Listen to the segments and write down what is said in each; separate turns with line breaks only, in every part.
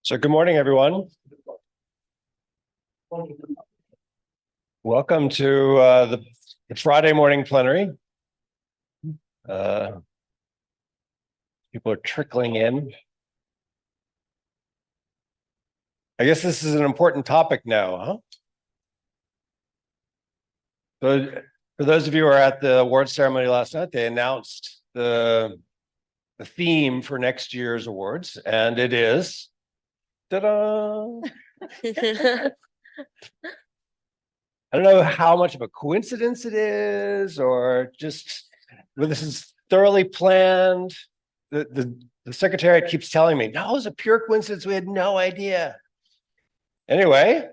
So good morning, everyone. Welcome to the Friday morning plenary. People are trickling in. I guess this is an important topic now, huh? So for those of you who were at the awards ceremony last night, they announced the theme for next year's awards, and it is, ta-da! I don't know how much of a coincidence it is, or just well, this is thoroughly planned. The secretariat keeps telling me, no, it's a pure coincidence. We had no idea. Anyway,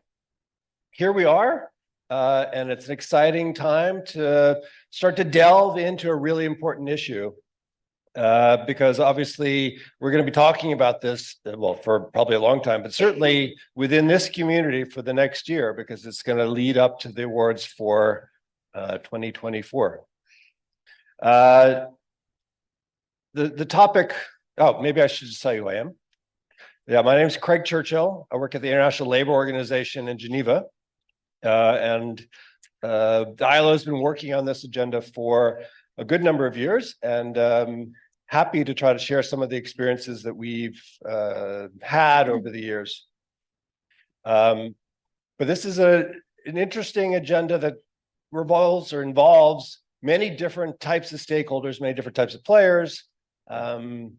here we are, and it's an exciting time to start to delve into a really important issue. Because obviously we're going to be talking about this, well, for probably a long time, but certainly within this community for the next year, because it's going to lead up to the awards for 2024. The topic, oh, maybe I should just tell you who I am. Yeah, my name is Craig Churchill. I work at the International Labour Organization in Geneva. And the ILO has been working on this agenda for a good number of years, and happy to try to share some of the experiences that we've had over the years. But this is an interesting agenda that revolves or involves many different types of stakeholders, many different types of players, and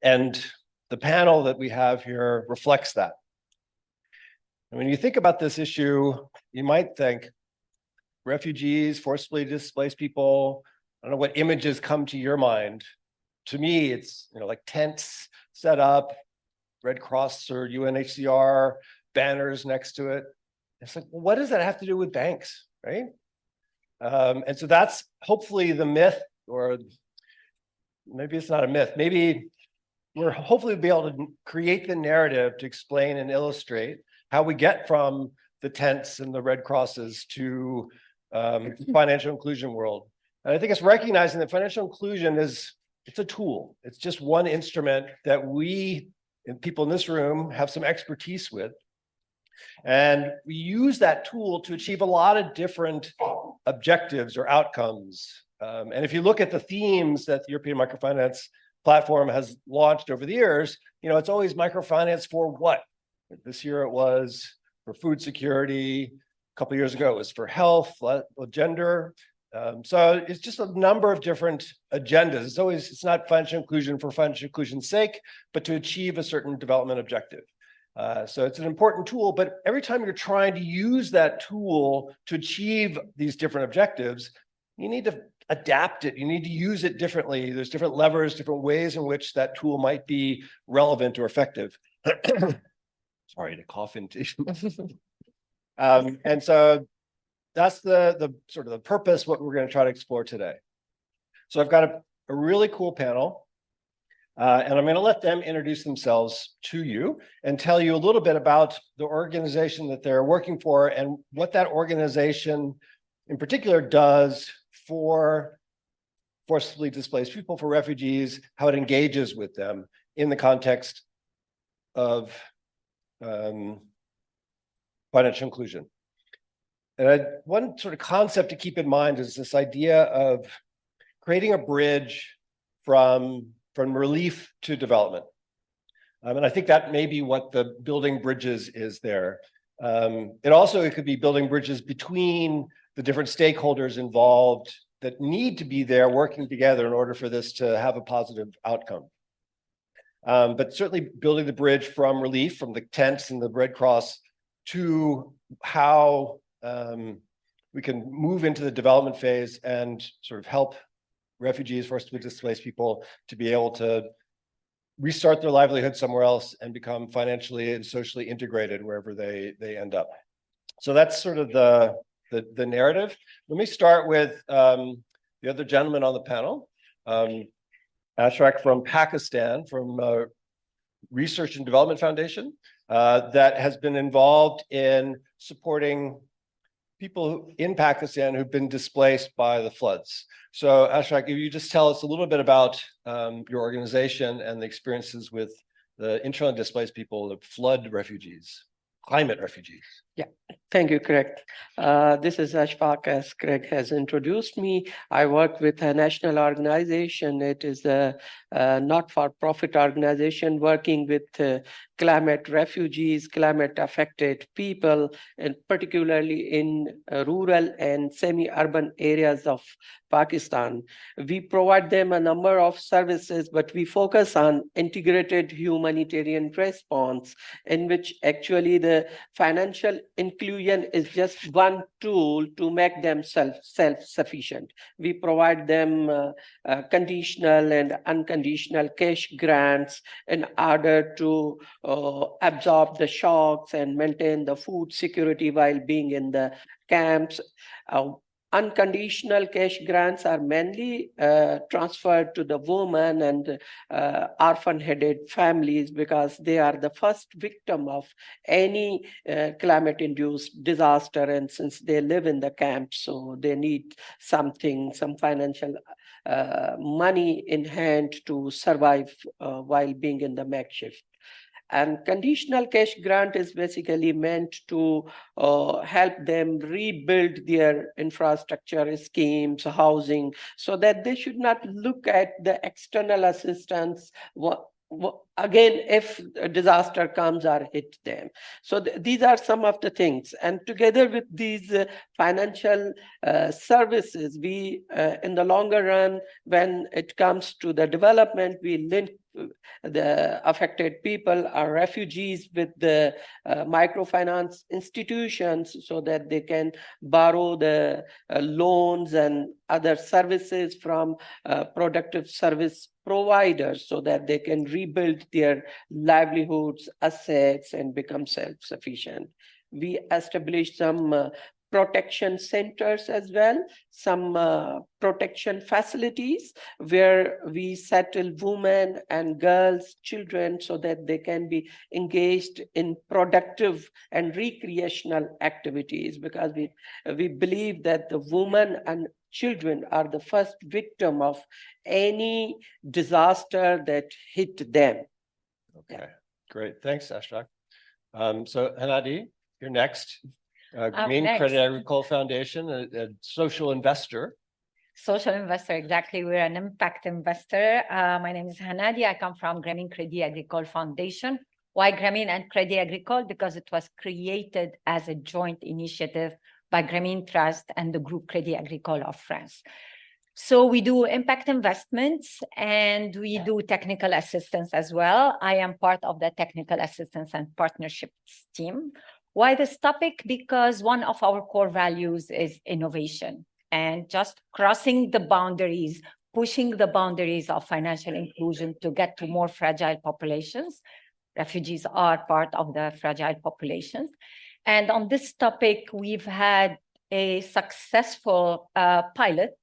the panel that we have here reflects that. And when you think about this issue, you might think refugees, forcibly displaced people. I don't know what images come to your mind. To me, it's like tents set up, Red Cross or UNHCR banners next to it. It's like, well, what does that have to do with banks, right? And so that's hopefully the myth, or maybe it's not a myth. Maybe we're hopefully be able to create the narrative to explain and illustrate how we get from the tents and the Red Crosses to financial inclusion world. And I think it's recognizing that financial inclusion it's a tool. It's just one instrument that we and people in this room have some expertise with. And we use that tool to achieve a lot of different objectives or outcomes. And if you look at the themes that the European Microfinance Platform has launched over the years, it's always microfinance for what? This year it was for food security. A couple of years ago it was for health, gender. So it's just a number of different agendas. It's not financial inclusion for financial inclusion's sake, but to achieve a certain development objective. So it's an important tool, but every time you're trying to use that tool to achieve these different objectives, you need to adapt it. You need to use it differently. There's different levers, different ways in which that tool might be relevant or effective. Sorry to cough into. And so that's the sort of the purpose, what we're going to try to explore today. So I've got a really cool panel, and I'm going to let them introduce themselves to you and tell you a little bit about the organization that they're working for and what that organization in particular does for forcibly displaced people, for refugees, how it engages with them in the context of financial inclusion. And one sort of concept to keep in mind is this idea of creating a bridge from relief to development. And I think that may be what the building bridges is there. It could be building bridges between the different stakeholders involved that need to be there working together in order for this to have a positive outcome. But certainly building the bridge from relief, from the tents and the Red Cross, to how we can move into the development phase and sort of help refugees, forcibly displaced people to be able to restart their livelihood somewhere else and become financially and socially integrated wherever they end up. So that's sort of the narrative. Let me start with the other gentleman on the panel, Ashraf from Pakistan, from Research and Development Foundation, that has been involved in supporting people in Pakistan who've been displaced by the floods. So Ashraf, if you just tell us a little bit about your organization and the experiences with the internally displaced people, the flood refugees, climate refugees.
Yeah, thank you, Craig. This is Ashfaq, as Craig has introduced me. I work with a national organization. It is a not-for-profit organization working with climate refugees, climate-affected people, and particularly in rural and semi-urban areas of Pakistan. We provide them a number of services, but we focus on integrated humanitarian response, in which actually the financial inclusion is just one tool to make them self-sufficient. We provide them conditional and unconditional cash grants in order to absorb the shocks and maintain the food security while being in the camps. Unconditional cash grants are mainly transferred to the women and orphan-headed families, because they are the first victim of any climate-induced disaster, and since they live in the camp, so they need some financial money in hand to survive while being in the makeshift. And conditional cash grant is basically meant to help them rebuild their infrastructure schemes, housing, so that they should not look at the external assistance again if a disaster comes or hit them. So these are some of the things. And together with these financial services, we in the longer run, when it comes to the development, we link the affected people or refugees with the microfinance institutions, so that they can borrow the loans and other services from productive service providers, so that they can rebuild their livelihoods, assets, and become self-sufficient. We established some protection centers as well, some protection facilities where we settle women and girls, children, so that they can be engaged in productive and recreational activities, because we believe that the women and children are the first victim of any disaster that hit them.
Okay, yeah. Great. Thanks, Ashfaq. So Hanadi, you're next. Green Credit Agricole Foundation, a social investor.
Social investor, exactly. We're an impact investor. My name is Hanadi. I come from Grameen Credit Agricole Foundation. Why Grameen and Credit Agricole? Because it was created as a joint initiative by Grameen Trust and the group Credit Agricole of France. So we do impact investments and we do technical assistance as well. I am part of the technical assistance and partnerships team. Why this topic? Because one of our core values is innovation and just crossing the boundaries, pushing the boundaries of financial inclusion to get to more fragile populations. Refugees are part of the fragile populations. And on this topic, we've had a successful pilot,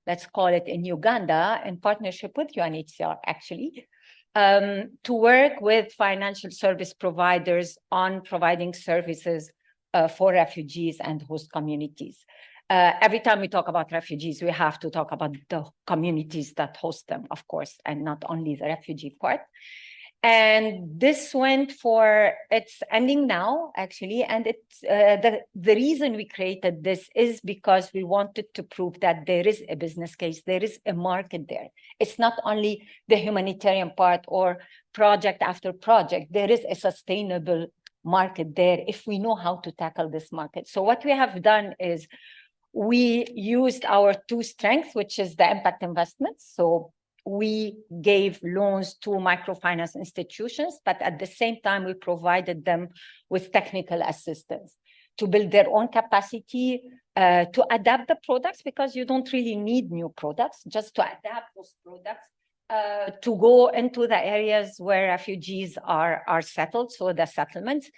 let's call it in Uganda, in partnership with UNHCR, actually, to work with financial service providers on providing services for refugees and host communities. Every time we talk about refugees, we have to talk about the communities that host them, of course, and not only the refugee part. And this went for, it's ending now, actually, and it's the reason we created this is because we wanted to prove that there is a business case, there is a market there. It's not only the humanitarian part or project after project, there is a sustainable market there if we know how to tackle this market. So what we have done is we used our two strengths, which is the impact investments. So we gave loans to microfinance institutions, but at the same time, we provided them with technical assistance to build their own capacity, to adapt the products, because you don't really need new products, just to adapt those products to go into the areas where refugees are settled, so the settlements.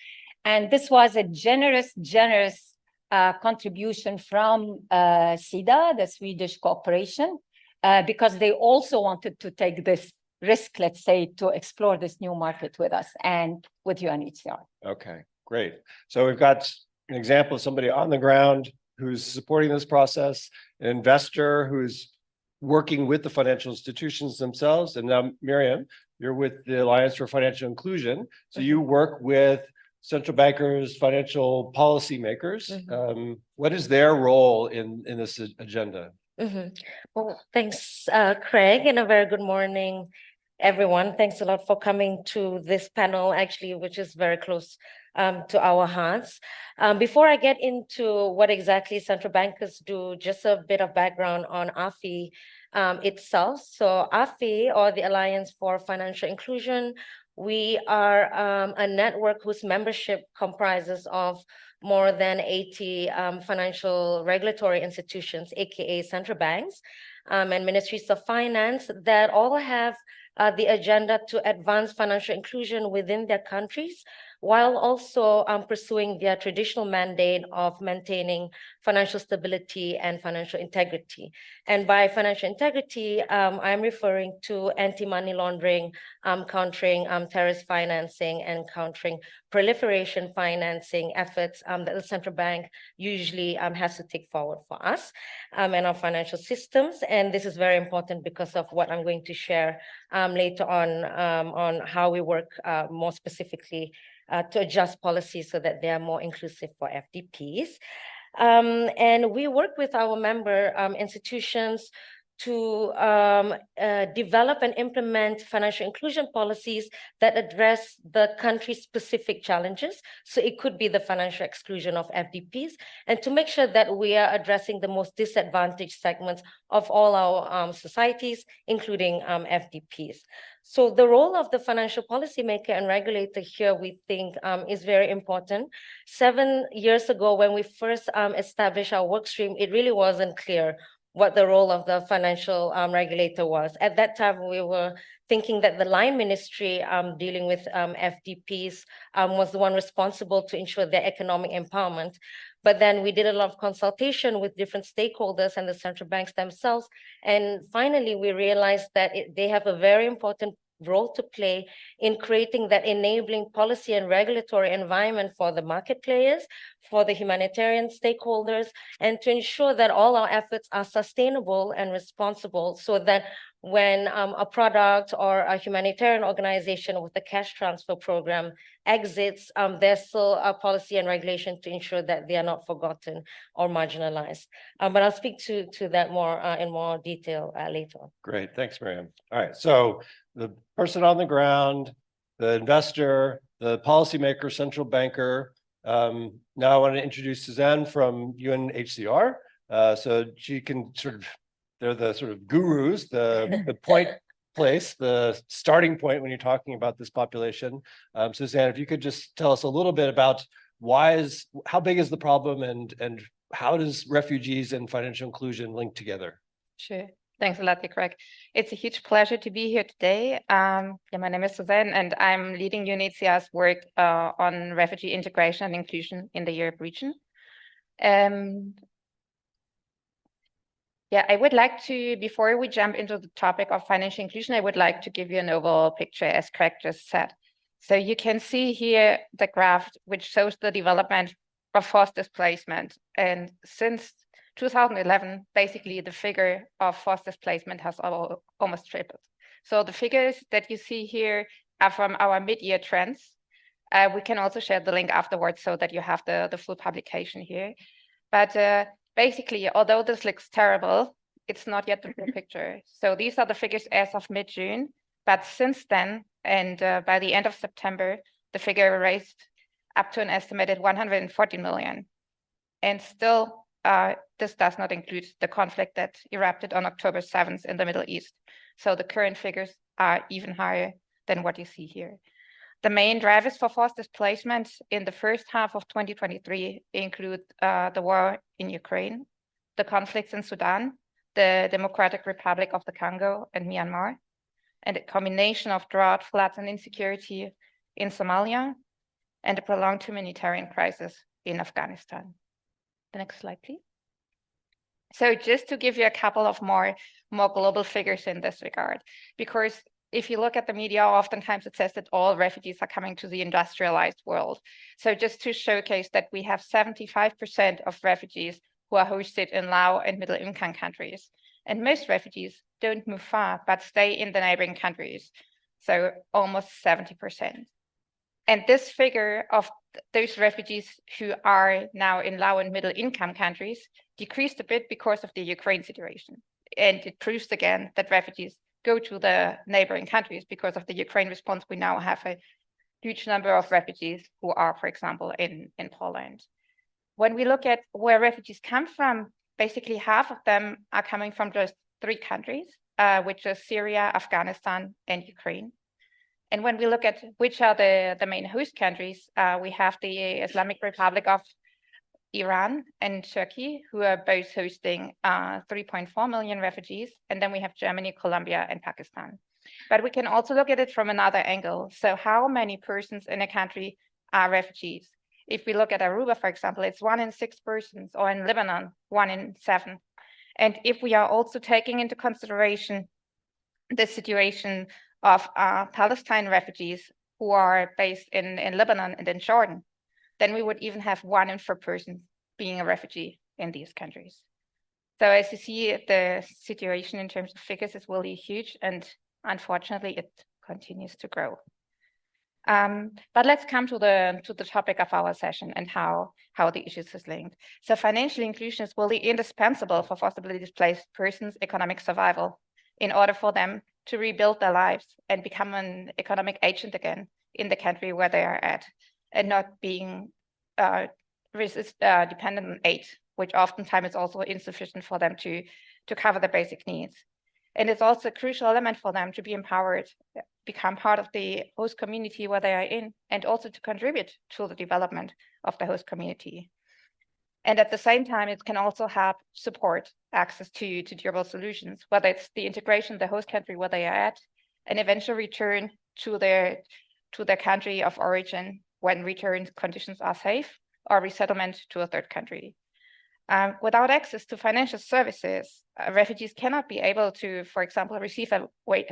And this was a generous contribution from SIDA, the Swedish cooperation, because they also wanted to take this risk, let's say, to explore this new market with us and with UNHCR.
Okay, great. So we've got an example of somebody on the ground who's supporting this process, an investor who's working with the financial institutions themselves, and now Miriam, you're with the Alliance for Financial Inclusion. So you work with central bankers, financial policymakers. What is their role in this agenda?
Well, thanks, Craig, and a very good morning, everyone. Thanks a lot for coming to this panel, actually, which is very close to our hearts. Before I get into what exactly central bankers do, just a bit of background on AFI itself. So AFI, or the Alliance for Financial Inclusion, we are a network whose membership comprises of more than 80 financial regulatory institutions, aka central banks, and ministries of finance that all have the agenda to advance financial inclusion within their countries, while also pursuing their traditional mandate of maintaining financial stability and financial integrity. And by financial integrity, I'm referring to anti-money laundering, countering terrorist financing, and countering proliferation financing efforts that the central bank usually has to take forward for us and our financial systems. And this is very important because of what I'm going to share later on how we work more specifically to adjust policies so that they are more inclusive for FDPs. And we work with our member institutions to develop and implement financial inclusion policies that address the country's specific challenges. So it could be the financial exclusion of FDPs, and to make sure that we are addressing the most disadvantaged segments of all our societies, including FDPs. So the role of the financial policymaker and regulator here, we think, is very important. 7 years ago, when we first established our work stream, it really wasn't clear what the role of the financial regulator was. At that time, we were thinking that the line ministry dealing with FDPs was the one responsible to ensure their economic empowerment. But then we did a lot of consultation with different stakeholders and the central banks themselves. And finally, we realized that they have a very important role to play in creating that enabling policy and regulatory environment for the market players, for the humanitarian stakeholders, and to ensure that all our efforts are sustainable and responsible, so that when a product or a humanitarian organization with a cash transfer program exits, there's still a policy and regulation to ensure that they are not forgotten or marginalized. But I'll speak to that more in more detail later on.
Great, thanks, Miriam. All right, so the person on the ground, the investor, the policymaker, central banker. Now I want to introduce Suzanne from UNHCR. So she can they're the sort of gurus, the point place, the starting point when you're talking about this population. Suzanne, if you could just tell us a little bit about how big is the problem, and how does refugees and financial inclusion link together?
Sure. Thanks a lot, Craig. It's a huge pleasure to be here today. My name is Suzanne, and I'm leading UNHCR's work on refugee integration and inclusion in the Europe region. I would like to, before we jump into the topic of financial inclusion, I would like to give you an overall picture, as Craig just said. So you can see here the graph, which shows the development of forced displacement. And since 2011, basically the figure of forced displacement has almost tripled. So the figures that you see here are from our mid-year trends. We can also share the link afterwards so that you have the full publication here. But basically, although this looks terrible, it's not yet the full picture. So these are the figures as of mid-June. But since then, and by the end of September, the figure raised up to an estimated 140 million. And still, this does not include the conflict that erupted on October 7th in the Middle East. So the current figures are even higher than what you see here. The main drivers for forced displacement in the first half of 2023 include the war in Ukraine, the conflicts in Sudan, the Democratic Republic of the Congo and Myanmar, and a combination of drought, floods, and insecurity in Somalia, and a prolonged humanitarian crisis in Afghanistan. The next slide, please. So just to give you a couple of more global figures in this regard, because if you look at the media, oftentimes it says that all refugees are coming to the industrialized world. So just to showcase that we have 75% of refugees who are hosted in low and middle income countries. And most refugees don't move far, but stay in the neighboring countries. so almost 70%. And this figure of those refugees who are now in low and middle income countries decreased a bit because of the Ukraine situation. And it proves again that refugees go to the neighboring countries. Because of the Ukraine response, we now have a huge number of refugees who are, for example, in Poland. When we look at where refugees come from, basically half of them are coming from just 3 countries, which is Syria, Afghanistan, and Ukraine. And when we look at which are the main host countries, we have the Islamic Republic of Iran and Turkey, who are both hosting 3.4 million refugees. And then we have Germany, Colombia, and Pakistan. But we can also look at it from another angle. So how many persons in a country are refugees? If we look at Aruba, for example, it's 1 in 6 persons, or in Lebanon, 1 in 7. And if we are also taking into consideration the situation of Palestine refugees who are based in Lebanon and in Jordan, then we would even have 1 in 4 persons being a refugee in these countries. So as you see, the situation in terms of figures is really huge, and unfortunately, it continues to grow. But let's come to the topic of our session and how the issues is linked. So financial inclusion is really indispensable for forcibly displaced persons' economic survival in order for them to rebuild their lives and become an economic agent again in the country where they are at, and not being dependent on aid, which oftentimes is also insufficient for them to cover their basic needs. And it's also a crucial element for them to be empowered, become part of the host community where they are in, and also to contribute to the development of the host community. And at the same time, it can also help support access to durable solutions, whether it's the integration of the host country where they are at, and eventual return to their country of origin when return conditions are safe, or resettlement to a third country. Without access to financial services, refugees cannot be able to, for example, receive a wage,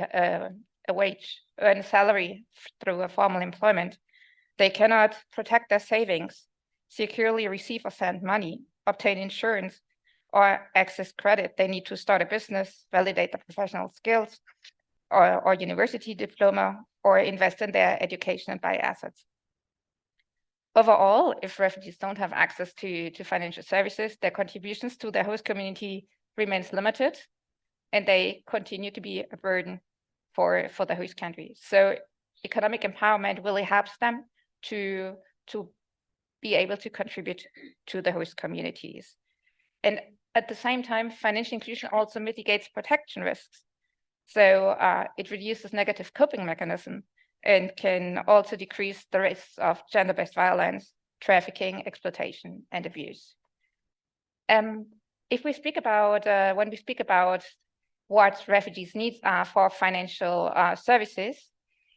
earn a salary through a formal employment. They cannot protect their savings, securely receive or send money, obtain insurance, or access credit. They need to start a business, validate their professional skills, or university diploma, or invest in their education and buy assets. Overall, if refugees don't have access to financial services, their contributions to their host community remains limited, and they continue to be a burden for the host country. So economic empowerment really helps them to be able to contribute to the host communities. And at the same time, financial inclusion also mitigates protection risks. So it reduces negative coping mechanism and can also decrease the risks of gender-based violence, trafficking, exploitation, and abuse. If we speak about, when we speak about what refugees' needs are for financial services,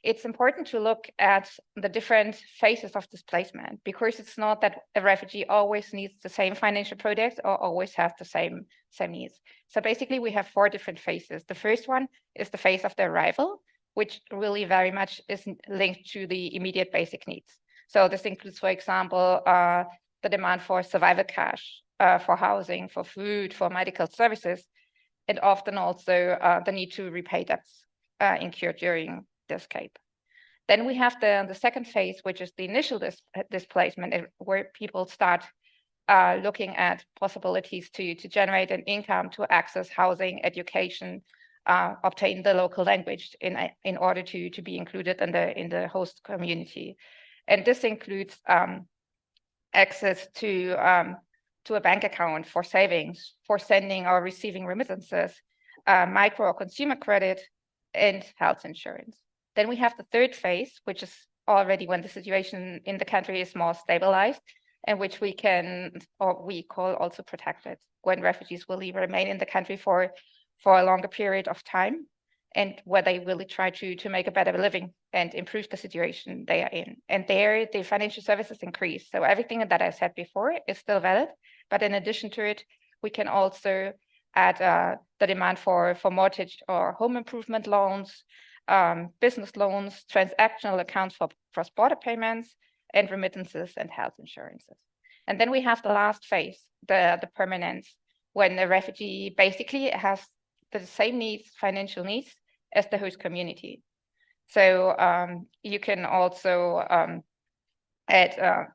it's important to look at the different phases of displacement, because it's not that a refugee always needs the same financial products or always has the same needs. So basically, we have 4 different phases. The first one is the phase of the arrival, which really very much is linked to the immediate basic needs. So this includes, for example, the demand for survival cash, for housing, for food, for medical services, and often also the need to repay debts incurred during the escape. Then we have the second phase, which is the initial displacement, where people start looking at possibilities to generate an income, to access housing, education, obtain the local language in order to be included in the host community. And this includes access to a bank account for savings, for sending or receiving remittances, micro or consumer credit, and health insurance. Then we have the third phase, which is already when the situation in the country is more stabilized, and which we can, or we call also protected, when refugees will remain in the country for a longer period of time, and where they really try to make a better living and improve the situation they are in. And there, the financial services increase. So everything that I said before is still valid, but in addition to it, we can also add the demand for mortgage or home improvement loans, business loans, transactional accounts for cross-border payments, and remittances and health insurances. And then we have the last phase, the permanence, when the refugee basically has the same needs, financial needs, as the host community. So you can also add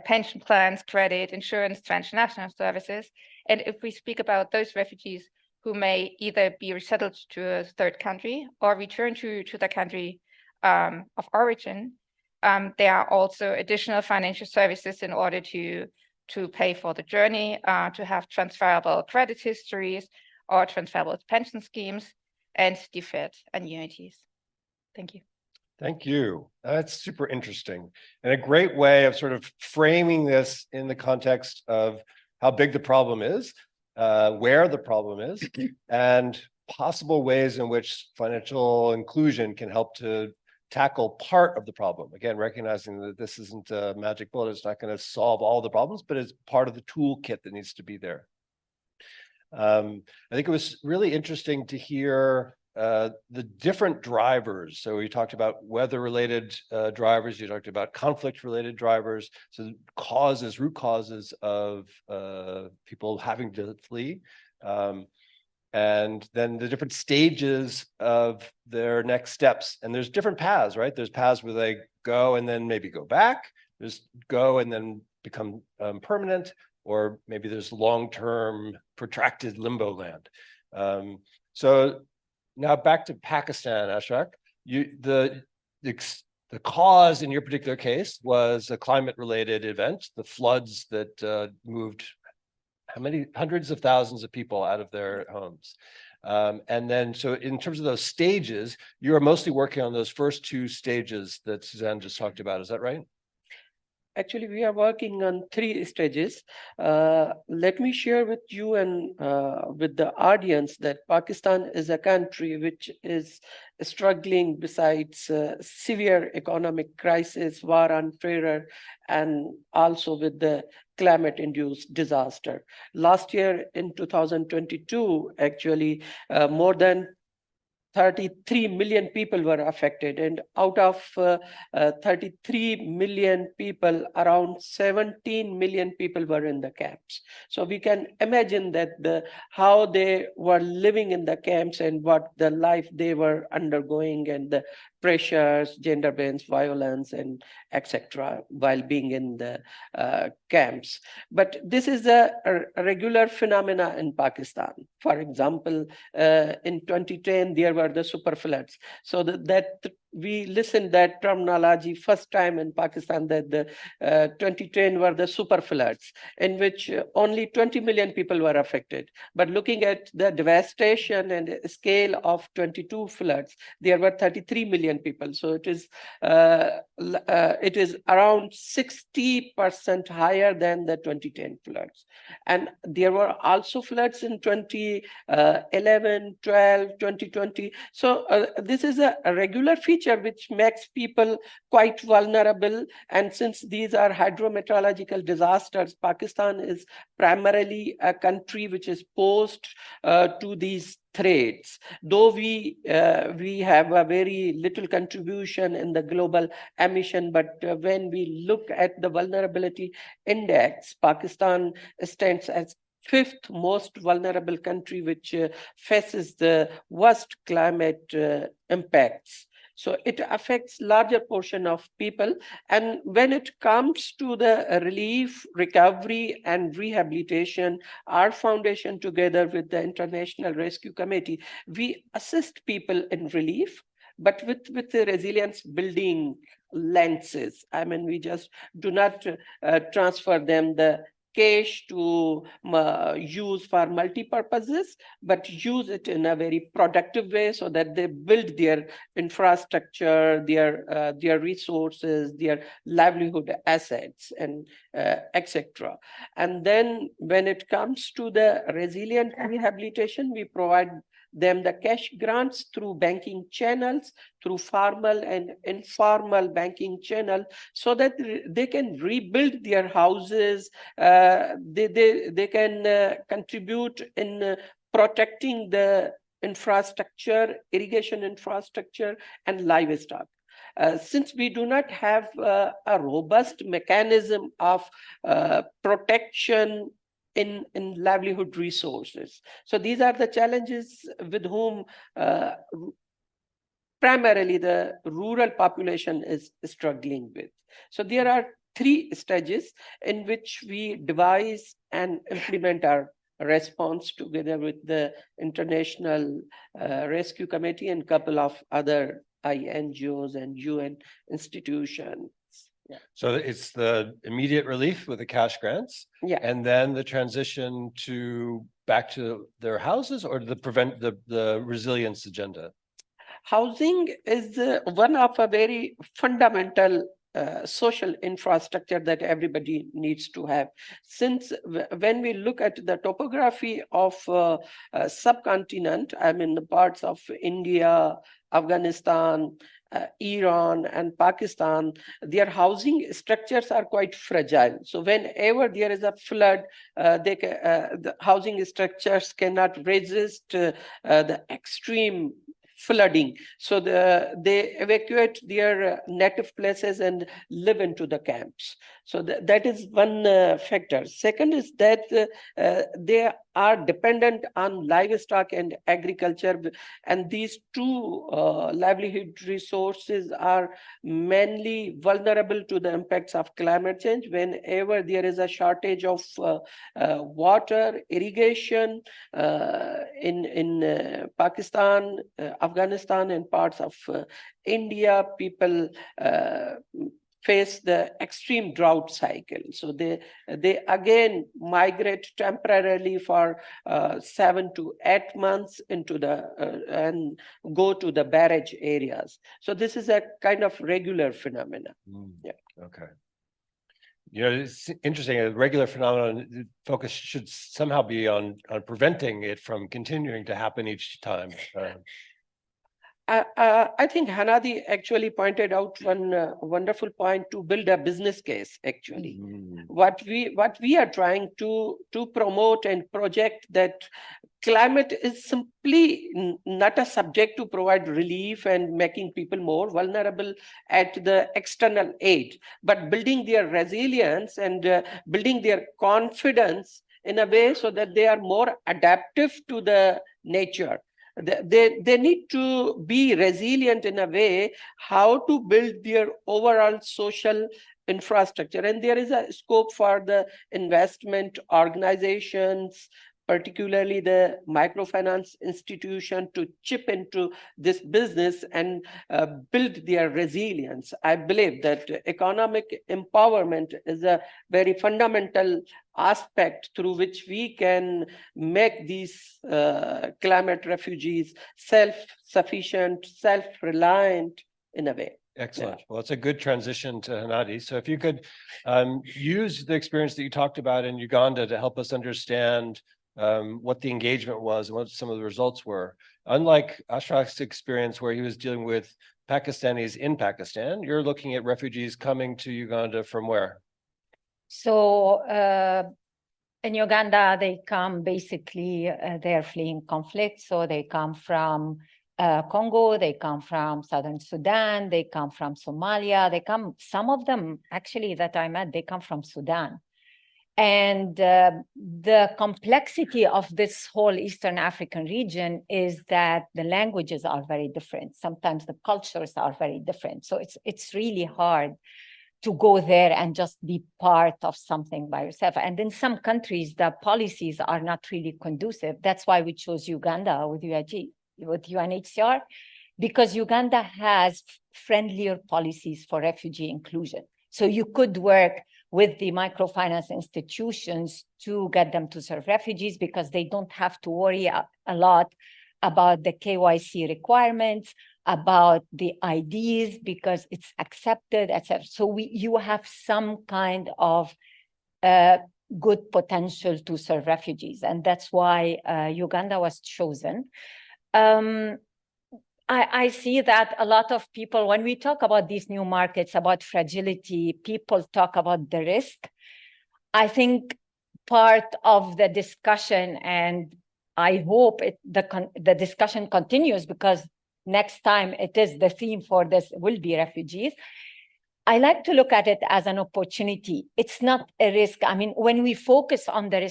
pension plans, credit, insurance, transnational services. And if we speak about those refugees who may either be resettled to a third country or return to the country of origin, there are also additional financial services in order to pay for the journey, to have transferable credit histories or transferable pension schemes and deferred annuities. Thank you.
Thank you. That's super interesting and a great way of sort of framing this in the context of how big the problem is, where the problem is, and possible ways in which financial inclusion can help to tackle part of the problem. Again, recognizing that this isn't a magic bullet, it's not going to solve all the problems, but it's part of the toolkit that needs to be there. I think it was really interesting to hear the different drivers. So we talked about weather-related drivers, you talked about conflict-related drivers, so root causes of people having to flee, and then the different stages of their next steps. And there's different paths, right? There's paths where they go and then maybe go back, there's go and then become permanent, or maybe there's long-term protracted limbo land. So now back to Pakistan, Ashfaq. The cause in your particular case was a climate-related event, the floods that moved how many hundreds of thousands of people out of their homes. And then, so in terms of those stages, you are mostly working on those first two stages that Suzanne just talked about. Is that right?
Actually, we are working on 3 stages. Let me share with you and with the audience that Pakistan is a country which is struggling besides severe economic crisis, war on terror, and also with the climate-induced disaster. Last year in 2022, actually, more than 33 million people were affected, and out of 33 million people, around 17 million people were in the camps. So we can imagine that how they were living in the camps and what the life they were undergoing, and the pressures, gender-based violence, and etc. while being in the camps. But this is a regular phenomena in Pakistan. For example, in 2010, there were the super floods. So that we listened that terminology first time in Pakistan, that the 2010 were the super floods, in which only 20 million people were affected. But looking at the devastation and scale of 22 floods, there were 33 million people. So it is around 60% higher than the 2010 floods. And there were also floods in 2011, 12, 2020. So this is a regular feature which makes people quite vulnerable. And since these are hydrometeorological disasters, Pakistan is primarily a country which is posed to these threats. Though we have a very little contribution in the global emission, but when we look at the vulnerability index, Pakistan stands as 5th most vulnerable country, which faces the worst climate impacts. So it affects larger portion of people. And when it comes to the relief, recovery, and rehabilitation, our foundation, together with the International Rescue Committee, we assist people in relief, but with the resilience building lenses. I mean, we just do not transfer them the cash to use for multi-purposes, but use it in a very productive way so that they build their infrastructure, their resources, their livelihood assets, and etc. And then when it comes to the resilient rehabilitation, we provide them the cash grants through banking channels, through formal and informal banking channel, so that they can rebuild their houses. They can contribute in protecting the infrastructure, irrigation infrastructure, and livestock. Since we do not have a robust mechanism of protection in livelihood resources. So these are the challenges with whom primarily the rural population is struggling with. So there are 3 stages in which we devise and implement our response together with the International Rescue Committee and couple of other NGOs and UN institutions. Yeah.
So it's the immediate relief with the cash grants,
Yeah.
and then the transition to back to their houses, or the resilience agenda.
Housing is one of a very fundamental social infrastructure that everybody needs to have. Since when we look at the topography of subcontinent, I mean the parts of India, Afghanistan, Iran and Pakistan, their housing structures are quite fragile. So whenever there is a flood, the housing structures cannot resist the extreme flooding. So they evacuate their native places and live into the camps. So that is one factor. Second is that they are dependent on livestock and agriculture, and these 2 livelihood resources are mainly vulnerable to the impacts of climate change. Whenever there is a shortage of water, irrigation in Pakistan, Afghanistan and parts of India, people face the extreme drought cycle. So they again migrate temporarily for 7 to 8 months into the and go to the barrage areas. So this is a kind of regular phenomenon. Yeah.
Okay. You know, it's interesting. A regular phenomenon. The focus should somehow be on preventing it from continuing to happen each time.
I think Hanadi actually pointed out one wonderful point to build a business case. Actually, what we are trying to promote and project that climate is simply not a subject to provide relief and making people more vulnerable at the external aid, but building their resilience and building their confidence in a way so that they are more adaptive to the nature. They need to be resilient in a way how to build their overall social infrastructure. And there is a scope for the investment organizations, particularly the microfinance institution, to chip into this business and build their resilience. I believe that economic empowerment is a very fundamental aspect through which we can make these climate refugees self-sufficient, self-reliant in a way.
Excellent. Well, it's a good transition to Hanadi. So if you could use the experience that you talked about in Uganda to help us understand what the engagement was and what some of the results were. Unlike Ashraf's experience where he was dealing with Pakistanis in Pakistan, you're looking at refugees coming to Uganda from where?
So in Uganda, they come basically, they're fleeing conflict. So they come from Congo, they come from Southern Sudan, they come from Somalia, some of them actually that I met, they come from Sudan. And the complexity of this whole Eastern African region is that the languages are very different. Sometimes the cultures are very different. So it's really hard to go there and just be part of something by yourself. And in some countries, the policies are not really conducive. That's why we chose Uganda with UNHCR, because Uganda has friendlier policies for refugee inclusion. So you could work with the microfinance institutions to get them to serve refugees because they don't have to worry a lot about the KYC requirements, about the IDs because it's accepted, etc. So you have some kind of good potential to serve refugees, and that's why Uganda was chosen. I see that a lot of people, when we talk about these new markets, about fragility, people talk about the risk. I think part of the discussion, and I hope the discussion continues because next time it is the theme for this will be refugees. I like to look at it as an opportunity. It's not a risk. I mean, when we focus on the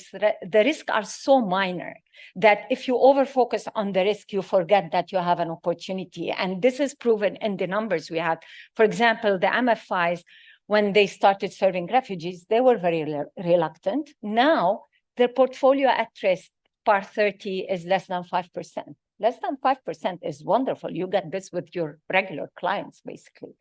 risks are so minor that if you over-focus on the risk, you forget that you have an opportunity. And this is proven in the numbers we had. For example, the MFIs, when they started serving refugees, they were very reluctant. Now, their portfolio at risk par 30 is less than 5%. Less than 5% is wonderful. You get this with your regular clients, basically.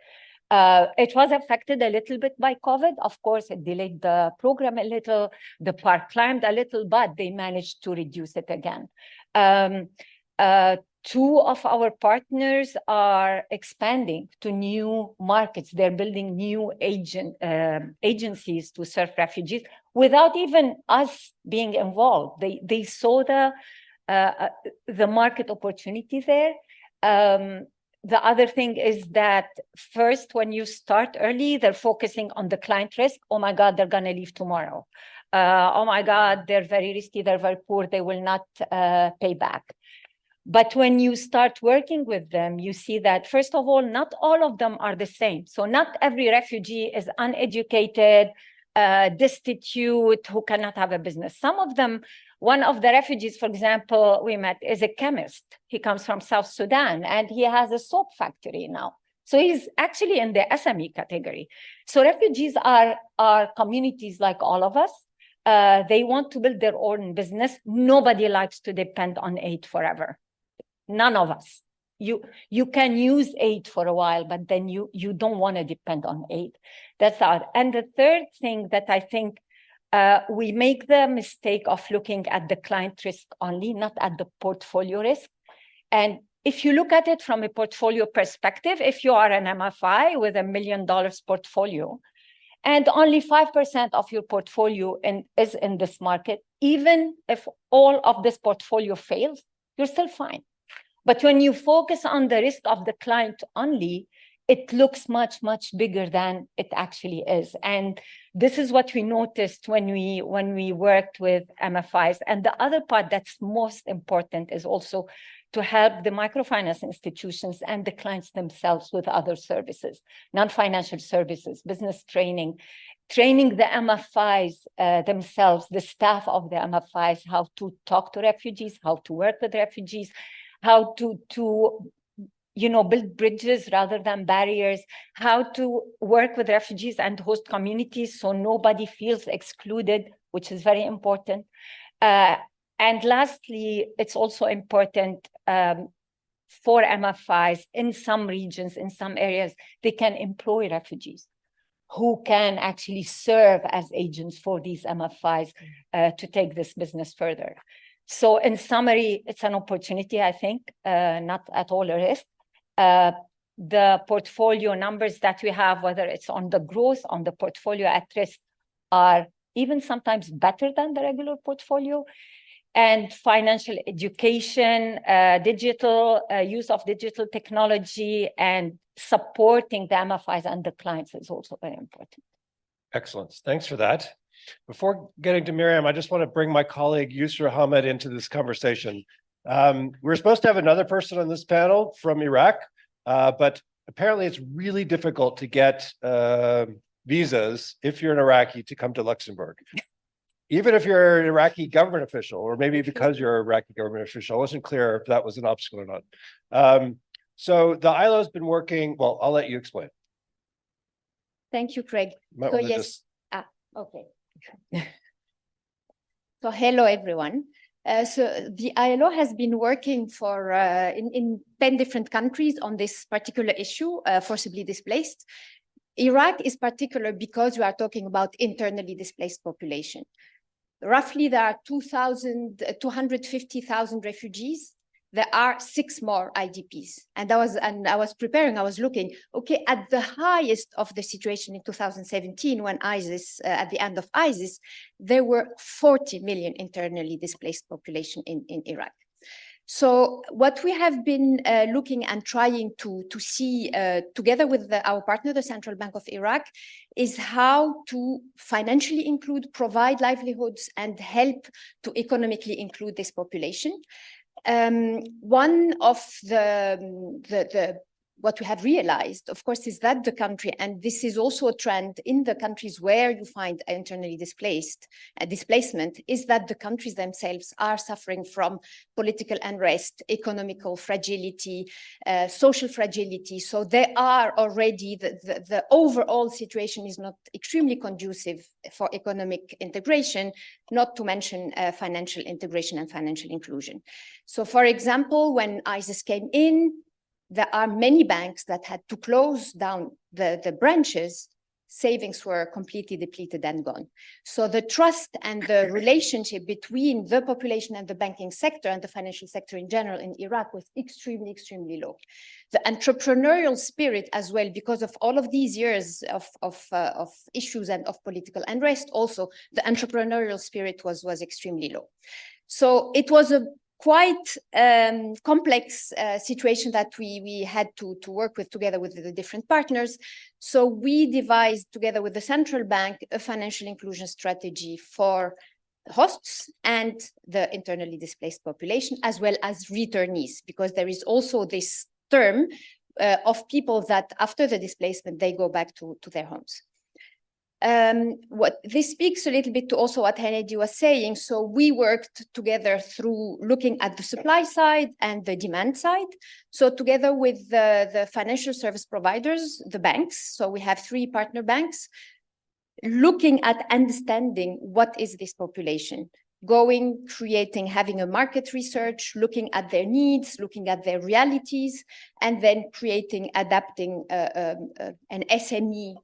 It was affected a little bit by COVID. Of course, it delayed the program a little. The par climbed a little, but they managed to reduce it again. Two of our partners are expanding to new markets. They're building new agencies to serve refugees without even us being involved. They saw the market opportunity there. The other thing is that first, when you start early, they're focusing on the client risk. Oh my God, they're gonna leave tomorrow. Oh my God, they're very risky, they're very poor, they will not pay back. But when you start working with them, you see that, first of all, not all of them are the same. So not every refugee is uneducated, destitute, who cannot have a business. Some of them, one of the refugees, for example, we met is a chemist. He comes from South Sudan and he has a soap factory now. So he's actually in the SME category. So refugees are communities like all of us. They want to build their own business. Nobody likes to depend on aid forever. None of us. You can use aid for a while, but then you don't want to depend on aid. That's out. And the third thing that I think we make the mistake of looking at the client risk only, not at the portfolio risk. And if you look at it from a portfolio perspective, if you are an MFI with $1 million portfolio, and only 5% of your portfolio is in this market, even if all of this portfolio fails, you're still fine. But when you focus on the risk of the client only, it looks much, much bigger than it actually is. And this is what we noticed when we worked with MFIs. And the other part that's most important is also to help the microfinance institutions and the clients themselves with other services, non-financial services, business training the MFIs themselves, the staff of the MFIs, how to talk to refugees, how to work with refugees, how to build bridges rather than barriers, how to work with refugees and host communities so nobody feels excluded, which is very important. And lastly, it's also important for MFIs in some regions, in some areas, they can employ refugees who can actually serve as agents for these MFIs to take this business further. So in summary, it's an opportunity, I think, not at all a risk. The portfolio numbers that we have, whether it's on the growth, on the portfolio at risk, are even sometimes better than the regular portfolio. And financial education, digital use of digital technology, and supporting the MFIs and the clients is also very important.
Excellent. Thanks for that. Before getting to Miriam, I just want to bring my colleague Yusra Ahmed into this conversation. We're supposed to have another person on this panel from Iraq, but apparently it's really difficult to get visas if you're an Iraqi to come to Luxembourg. Even if you're an Iraqi government official, or maybe because you're an Iraqi government official, I wasn't clear if that was an obstacle or not. So the ILO has been working, well, I'll let you explain.
Thank you, Craig.
Might
So
wanna
yes, okay. So hello, everyone. So the ILO has been working for in 10 different countries on this particular issue, forcibly displaced. Iraq is particular because we are talking about internally displaced population. Roughly, there are 250,000 refugees. There are 6 more IDPs. And I was looking, okay, at the highest of the situation in 2017, when ISIS, at the end of ISIS, there were 40 million internally displaced population in Iraq. So what we have been looking and trying to see together with our partner, the Central Bank of Iraq, is how to financially include, provide livelihoods, and help to economically include this population. One of the what we have realized, of course, is that the country, and this is also a trend in the countries where you find internally displaced displacement, is that the countries themselves are suffering from political unrest, economical fragility, social fragility. So they are already, the overall situation is not extremely conducive for economic integration, not to mention financial integration and financial inclusion. So for example, when ISIS came in, there are many banks that had to close down the branches. Savings were completely depleted and gone. So the trust and the relationship between the population and the banking sector and the financial sector in general in Iraq was extremely, extremely low. The entrepreneurial spirit as well, because of all of these years of issues and of political unrest, also the entrepreneurial spirit was extremely low. So it was a quite complex situation that we had to work with together with the different partners. So we devised together with the central bank a financial inclusion strategy for hosts and the internally displaced population, as well as returnees, because there is also this term of people that after the displacement, they go back to their homes. What this speaks a little bit to also what Hannady was saying. So we worked together through looking at the supply side and the demand side. So together with the financial service providers, the banks, so we have 3 partner banks, looking at understanding what is this population, having a market research, looking at their needs, looking at their realities, and then adapting an SME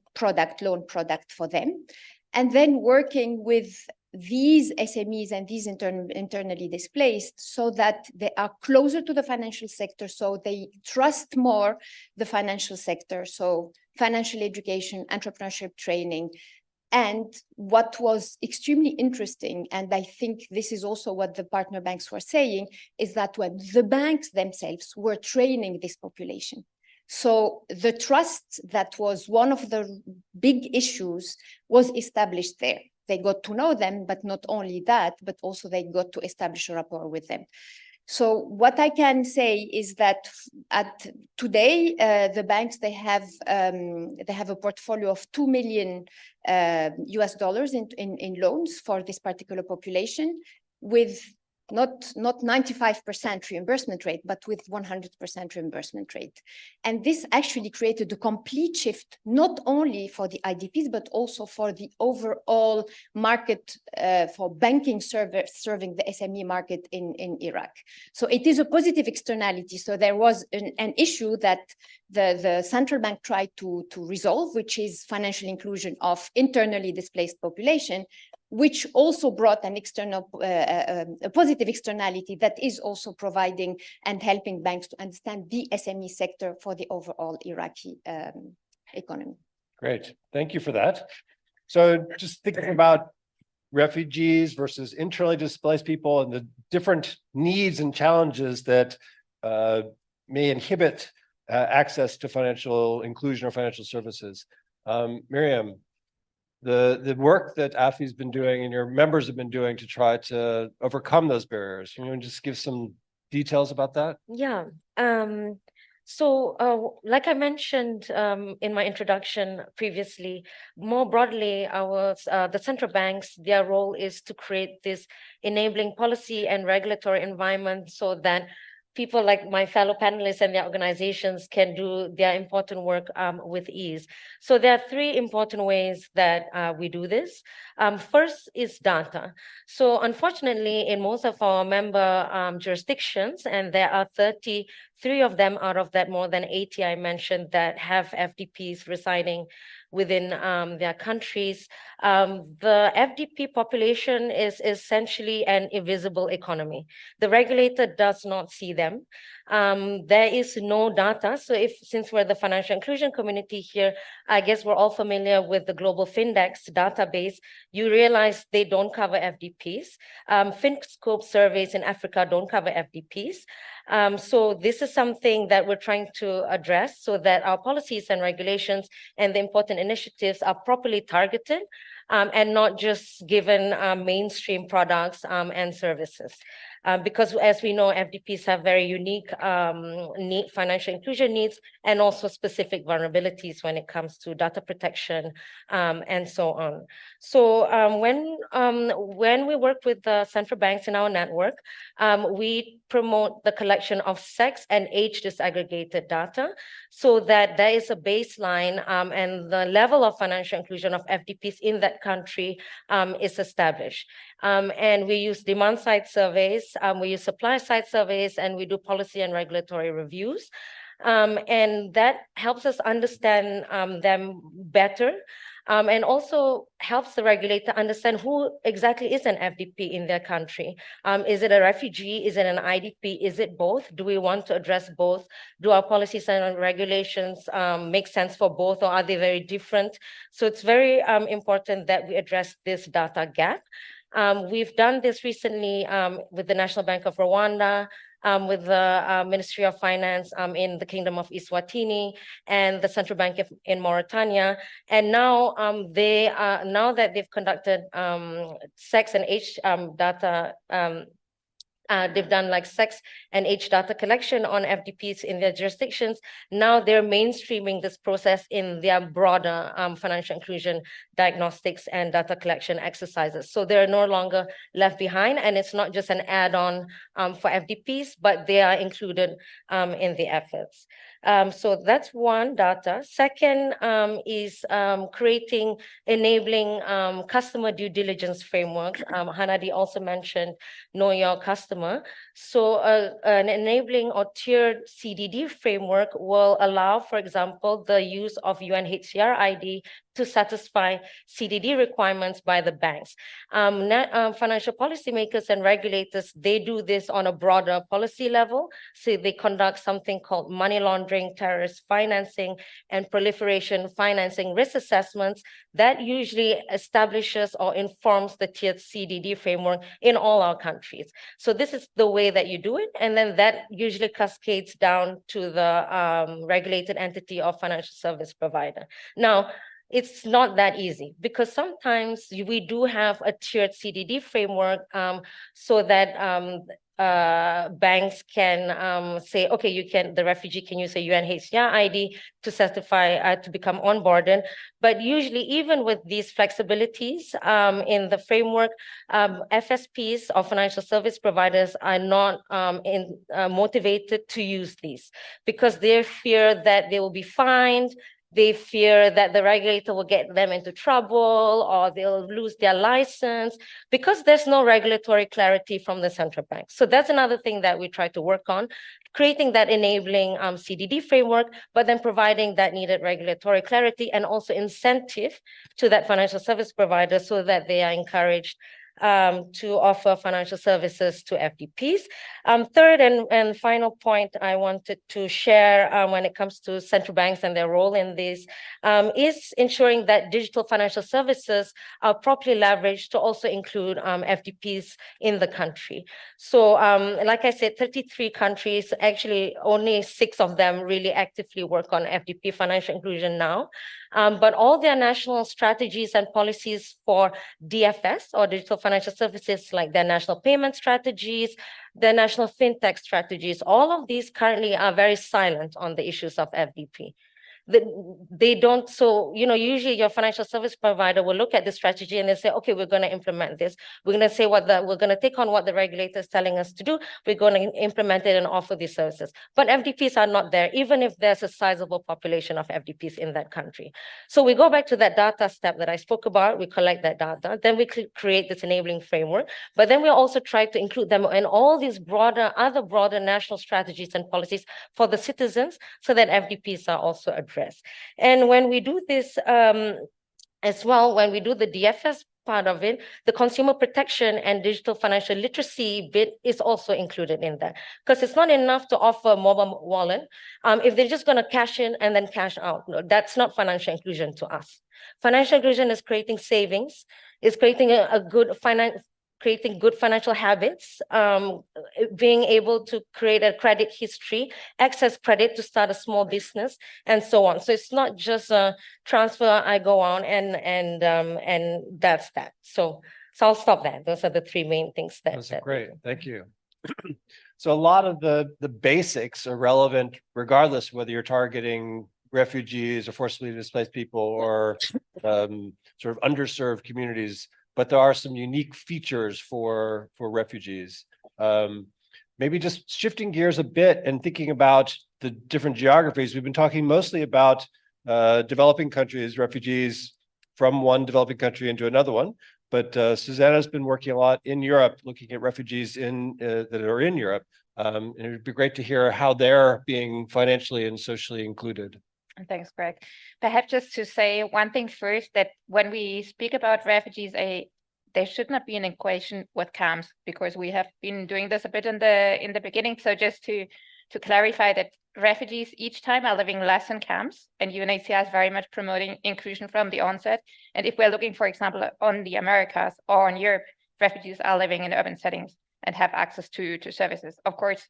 loan product for them. And then working with these SMEs and these internally displaced so that they are closer to the financial sector, so they trust more the financial sector. So financial education, entrepreneurship training. And what was extremely interesting, and I think this is also what the partner banks were saying, is that when the banks themselves were training this population, so the trust that was one of the big issues was established there. They got to know them, but not only that, but also they got to establish a rapport with them. So what I can say is that today, the banks, they have a portfolio of $2 million US dollars in loans for this particular population, with not 95% reimbursement rate, but with 100% reimbursement rate. And this actually created a complete shift, not only for the IDPs, but also for the overall market for banking serving the SME market in Iraq. So it is a positive externality. So there was an issue that the central bank tried to resolve, which is financial inclusion of internally displaced population, which also brought an external, a positive externality that is also providing and helping banks to understand the SME sector for the overall Iraqi economy.
Great, thank you for that. So just thinking about refugees versus internally displaced people and the different needs and challenges that may inhibit access to financial inclusion or financial services. Miriam, the work that AFI's been doing and your members have been doing to try to overcome those barriers. Can you just give some details about that?
Yeah. Like I mentioned in my introduction previously, more broadly, the central banks, their role is to create this enabling policy and regulatory environment so that people like my fellow panelists and their organizations can do their important work with ease. So there are 3 important ways that we do this. First is data. So unfortunately, in most of our member jurisdictions, and there are 33 of them out of that more than 80 I mentioned that have FDPs residing within their countries, the FDP population is essentially an invisible economy. The regulator does not see them. There is no data. So since we're the financial inclusion community here, I guess we're all familiar with the Global Findex database. You realize they don't cover FDPs. FinScope surveys in Africa don't cover FDPs. So this is something that we're trying to address so that our policies and regulations and the important initiatives are properly targeted and not just given mainstream products and services. Because as we know, FDPs have very unique financial inclusion needs and also specific vulnerabilities when it comes to data protection and so on. So when we work with the central banks in our network, we promote the collection of sex and age disaggregated data so that there is a baseline and the level of financial inclusion of FDPs in that country is established. And we use demand side surveys, we use supply side surveys, and we do policy and regulatory reviews. And that helps us understand them better. And also helps the regulator understand who exactly is an FDP in their country. Is it a refugee? Is it an IDP? Is it both? Do we want to address both? Do our policies and regulations make sense for both, or are they very different? So it's very important that we address this data gap. We've done this recently with the National Bank of Rwanda, with the Ministry of Finance in the Kingdom of Eswatini and the Central Bank in Mauritania. And now now that they've conducted sex and age data, they've done like sex and age data collection on FDPs in their jurisdictions. Now they're mainstreaming this process in their broader financial inclusion diagnostics and data collection exercises. So they're no longer left behind, and it's not just an add-on for FDPs, but they are included in the efforts. So that's one data. Second is enabling customer due diligence framework. Hanadi also mentioned Know Your Customer. So an enabling or tiered CDD framework will allow, for example, the use of UNHCR ID to satisfy CDD requirements by the banks. Financial policymakers and regulators, they do this on a broader policy level. So they conduct something called money laundering, terrorist financing, and proliferation financing risk assessments that usually establishes or informs the tiered CDD framework in all our countries. So this is the way that you do it. And then that usually cascades down to the regulated entity of financial service provider. Now, it's not that easy because sometimes we do have a tiered CDD framework so that banks can say, okay, the refugee can use a UNHCR ID to certify to become onboarded. But usually, even with these flexibilities in the framework, FSPs or financial service providers are not motivated to use these because they fear that they will be fined. They fear that the regulator will get them into trouble or they'll lose their license because there's no regulatory clarity from the central bank. So that's another thing that we try to work on, creating that enabling CDD framework, but then providing that needed regulatory clarity and also incentive to that financial service provider so that they are encouraged to offer financial services to FDPs. Third and final point I wanted to share when it comes to central banks and their role in this is ensuring that digital financial services are properly leveraged to also include FDPs in the country. So like I said, 33 countries, actually only 6 of them really actively work on FDP financial inclusion now. But all their national strategies and policies for DFS or digital financial services, like their national payment strategies, their national fintech strategies, all of these currently are very silent on the issues of FDP. They don't, so, usually your financial service provider will look at the strategy and they say, okay, we're going to implement this. We're going to say we're going to take on what the regulator is telling us to do. We're going to implement it and offer these services. But FDPs are not there, even if there's a sizable population of FDPs in that country. So we go back to that data step that I spoke about. We collect that data, then we create this enabling framework, but then we also try to include them in all these other broader national strategies and policies for the citizens so that FDPs are also addressed. And when we do this as well, when we do the DFS part of it, the consumer protection and digital financial literacy bit is also included in that. Because it's not enough to offer a mobile wallet if they're just going to cash in and then cash out. No, that's not financial inclusion to us. Financial inclusion is creating savings, is creating a good creating good financial habits, being able to create a credit history, access credit to start a small business, and so on. So it's not just a transfer, I go on and that's that. So I'll stop there. Those are the three main things that.
Those are great. Thank you. So a lot of the basics are relevant regardless whether you're targeting refugees or forcibly displaced people or sort of underserved communities, but there are some unique features for refugees. Maybe just shifting gears a bit and thinking about the different geographies. We've been talking mostly about developing countries, refugees from one developing country into another one. But Susanna's been working a lot in Europe, looking at refugees that are in Europe. And it would be great to hear how they're being financially and socially included.
Thanks, Greg. Perhaps just to say one thing first, that when we speak about refugees, there should not be an equation with camps, because we have been doing this a bit in the beginning. So just to clarify that refugees each time are living less in camps, and UNHCR is very much promoting inclusion from the onset. And if we're looking, for example, on the Americas or in Europe, refugees are living in urban settings and have access to services. Of course,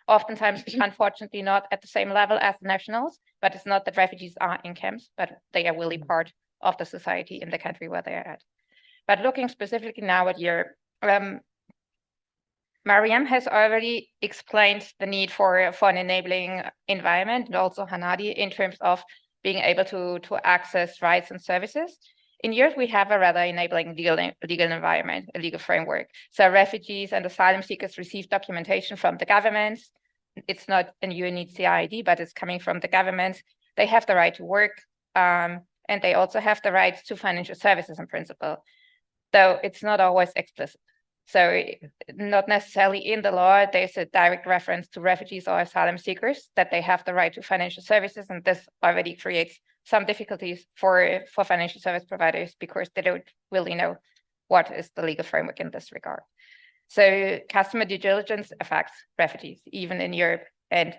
oftentimes, unfortunately, not at the same level as nationals, but it's not that refugees are in camps, but they are really part of the society in the country where they are at. But looking specifically now at Europe, Mariam has already explained the need for an enabling environment, and also Hanadi, in terms of being able to access rights and services. In Europe, we have a rather enabling legal environment, a legal framework. So refugees and asylum seekers receive documentation from the governments. It's not an UNHCR ID, but it's coming from the government. They have the right to work, and they also have the right to financial services in principle, though it's not always explicit. So not necessarily in the law, there's a direct reference to refugees or asylum seekers that they have the right to financial services, and this already creates some difficulties for financial service providers, because they don't really know what is the legal framework in this regard. So customer due diligence affects refugees, even in Europe, and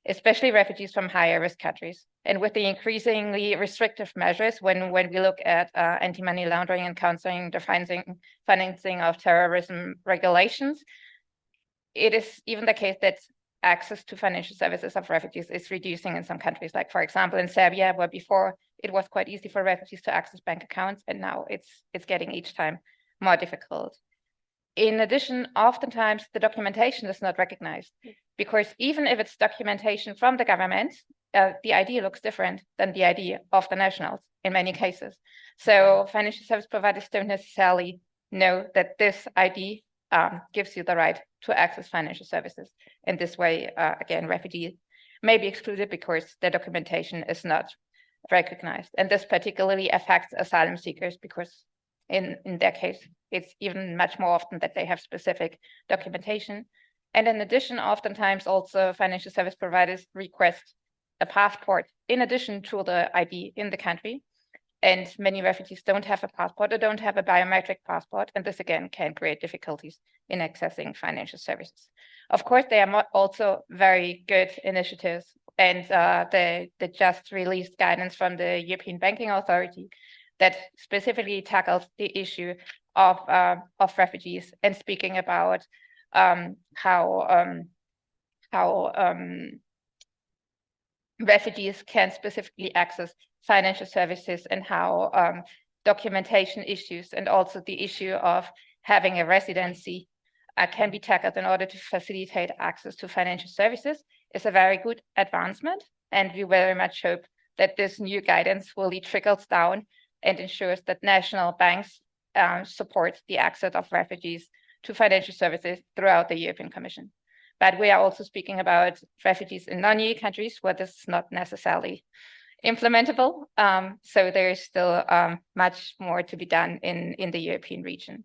especially refugees from higher risk countries. And with the increasingly restrictive measures, when we look at anti-money laundering and countering the financing of terrorism regulations, it is even the case that access to financial services of refugees is reducing in some countries, like, for example, in Serbia, where before it was quite easy for refugees to access bank accounts, and now it's getting each time more difficult. In addition, oftentimes the documentation is not recognized, because even if it's documentation from the government, the ID looks different than the ID of the nationals in many cases. So financial service providers don't necessarily know that this ID gives you the right to access financial services. In this way, again, refugees may be excluded because their documentation is not recognized. And this particularly affects asylum seekers, because in their case, it's even much more often that they have specific documentation. And in addition, oftentimes also financial service providers request a passport in addition to the ID in the country. And many refugees don't have a passport or don't have a biometric passport. And this again can create difficulties in accessing financial services. Of course, there are also very good initiatives, and the just released guidance from the European Banking Authority that specifically tackles the issue of refugees, and speaking about how refugees can specifically access financial services, and how documentation issues and also the issue of having a residency can be tackled in order to facilitate access to financial services, is a very good advancement. And we very much hope that this new guidance really trickles down and ensures that national banks support the access of refugees to financial services throughout the European Commission. But we are also speaking about refugees in non-EU countries where this is not necessarily implementable. So there is still much more to be done in the European region.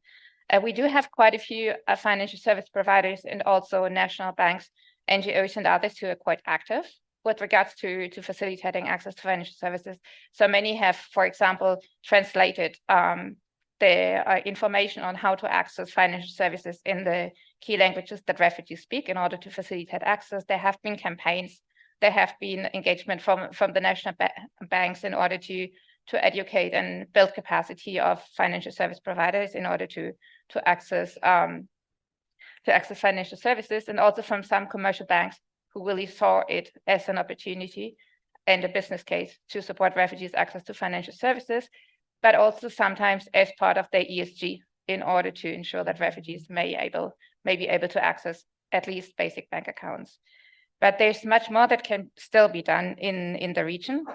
We do have quite a few financial service providers and also national banks, NGOs and others who are quite active with regards to facilitating access to financial services. So many have, for example, translated the information on how to access financial services in the key languages that refugees speak in order to facilitate access. There have been campaigns, there have been engagement from the national banks in order to educate and build capacity of financial service providers in order to to access financial services, and also from some commercial banks who really saw it as an opportunity and a business case to support refugees' access to financial services, but also sometimes as part of their ESG in order to ensure that refugees may be able to access at least basic bank accounts. But there's much more that can still be done in the region.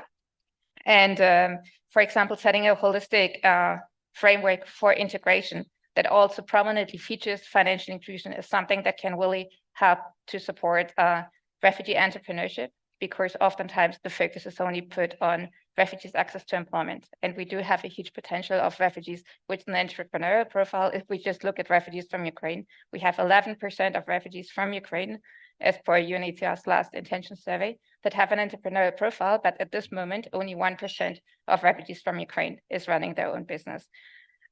And for example, setting a holistic framework for integration that also prominently features financial inclusion is something that can really help to support refugee entrepreneurship, because oftentimes the focus is only put on refugees' access to employment. And we do have a huge potential of refugees with an entrepreneurial profile. If we just look at refugees from Ukraine, we have 11% of refugees from Ukraine, as per UNHCR's last intention survey, that have an entrepreneurial profile, but at this moment, only 1% of refugees from Ukraine is running their own business.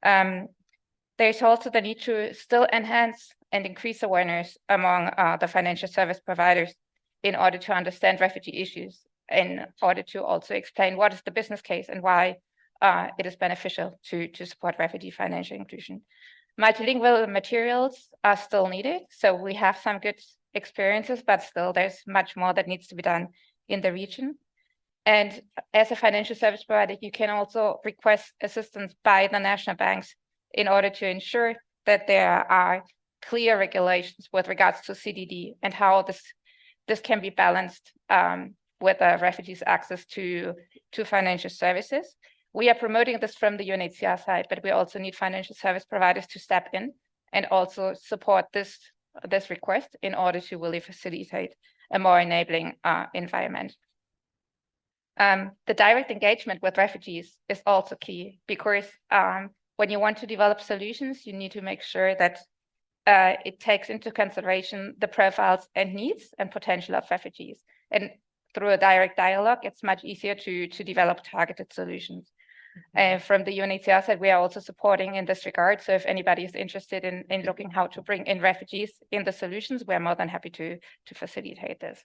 There's also the need to still enhance and increase awareness among the financial service providers in order to understand refugee issues, in order to also explain what is the business case and why it is beneficial to support refugee financial inclusion. Multilingual materials are still needed, so we have some good experiences, but still there's much more that needs to be done in the region. And as a financial service provider, you can also request assistance by the national banks in order to ensure that there are clear regulations with regards to CDD and how this can be balanced with refugees' access to financial services. We are promoting this from the UNHCR side, but we also need financial service providers to step in and also support this request in order to really facilitate a more enabling environment. The direct engagement with refugees is also key, because when you want to develop solutions, you need to make sure that it takes into consideration the profiles and needs and potential of refugees. And through a direct dialogue, it's much easier to develop targeted solutions. From the UNHCR side, we are also supporting in this regard. So if anybody is interested in looking how to bring in refugees in the solutions, we're more than happy to facilitate this.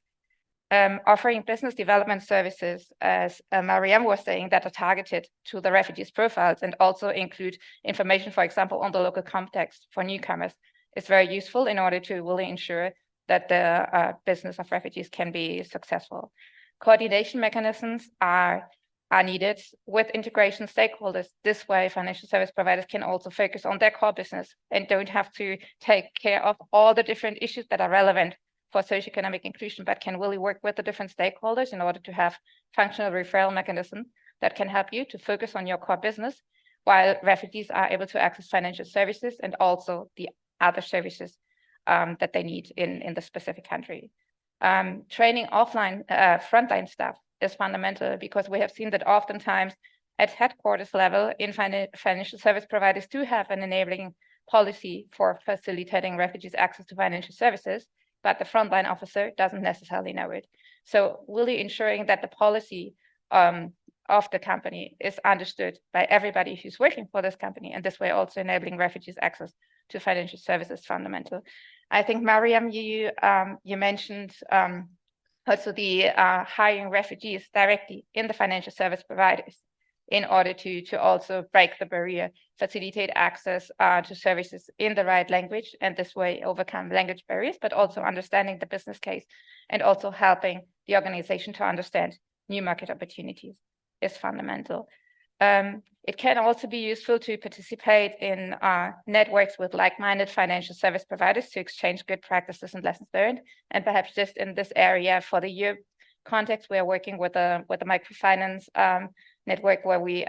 Offering business development services, as Mariam was saying, that are targeted to the refugees' profiles and also include information, for example, on the local context for newcomers, is very useful in order to really ensure that the business of refugees can be successful. Coordination mechanisms are needed with integration stakeholders. This way, financial service providers can also focus on their core business and don't have to take care of all the different issues that are relevant for socioeconomic inclusion, but can really work with the different stakeholders in order to have functional referral mechanisms that can help you to focus on your core business, while refugees are able to access financial services and also the other services that they need in the specific country. Training offline frontline staff is fundamental, because we have seen that oftentimes at headquarters level in financial service providers do have an enabling policy for facilitating refugees' access to financial services, but the frontline officer doesn't necessarily know it. So really ensuring that the policy of the company is understood by everybody who's working for this company, and this way also enabling refugees' access to financial services is fundamental. I think, Mariam, you mentioned also the hiring refugees directly in the financial service providers in order to also break the barrier, facilitate access to services in the right language, and this way overcome language barriers, but also understanding the business case and also helping the organization to understand new market opportunities is fundamental. It can also be useful to participate in networks with like-minded financial service providers to exchange good practices and lessons learned. And perhaps just in this area for the Europe context, we are working with a microfinance network where we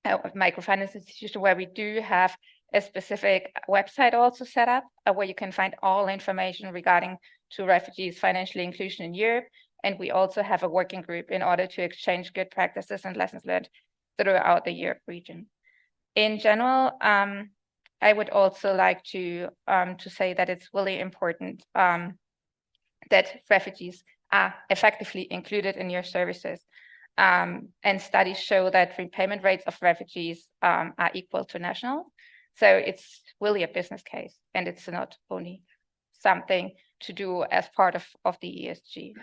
microfinance institution where we do have a specific website also set up where you can find all information regarding to refugees financial inclusion in Europe. And we also have a working group in order to exchange good practices and lessons learned throughout the Europe region. In general, I would also like to say that it's really important that refugees are effectively included in your services. And studies show that repayment rates of refugees are equal to national. So it's really a business case, and it's not only something to do as part of the ESG.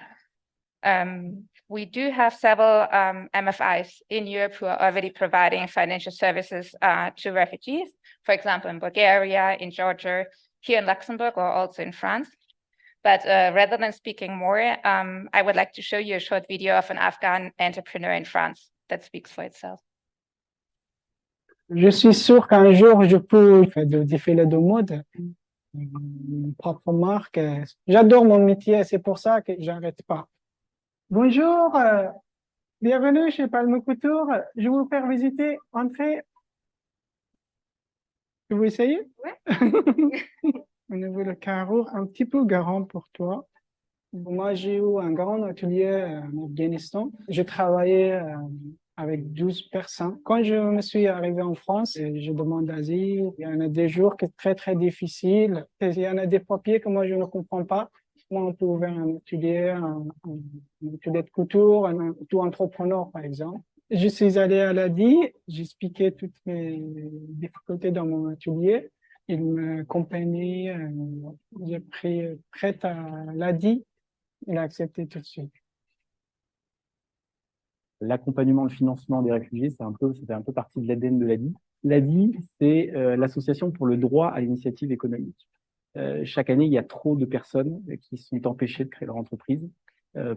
We do have several MFIs in Europe who are already providing financial services to refugees, for example, in Bulgaria, in Georgia, here in Luxembourg, or also in France. But rather than speaking more, I would like to show you a short video of an Afghan entrepreneur in France that speaks for itself.
Je suis sûr qu'un jour, je peux faire du défilé de mode, une propre marque. J'adore mon métier, c'est pour ça que j'arrête pas. Bonjour, bienvenue chez Palme Couture. Je vais vous faire visiter, entrez. Vous essayez? Ouais. Au niveau de carreau, un petit peu garant pour toi. Moi, j'ai eu un grand atelier en Afghanistan. J'ai travaillé avec 12 personnes. Quand je me suis arrivé en France, je demande d'asile. Il y en a des jours qui sont très, très difficiles. Il y en a des papiers que moi, je ne comprends pas. Moi, on peut ouvrir un atelier de couture, un auto-entrepreneur, par exemple. Je suis allé à l'ADI, j'expliquais toutes mes difficultés dans mon atelier. Il m'accompagnait, j'ai pris prête à l'ADI. Il a accepté tout de suite.
L'accompagnement, le financement des réfugiés, ça fait un peu partie de l'ADN de l'ADI. L'ADI, c'est l'Association pour le droit à l'initiative économique. Chaque année, il y a trop de personnes qui sont empêchées de créer leur entreprise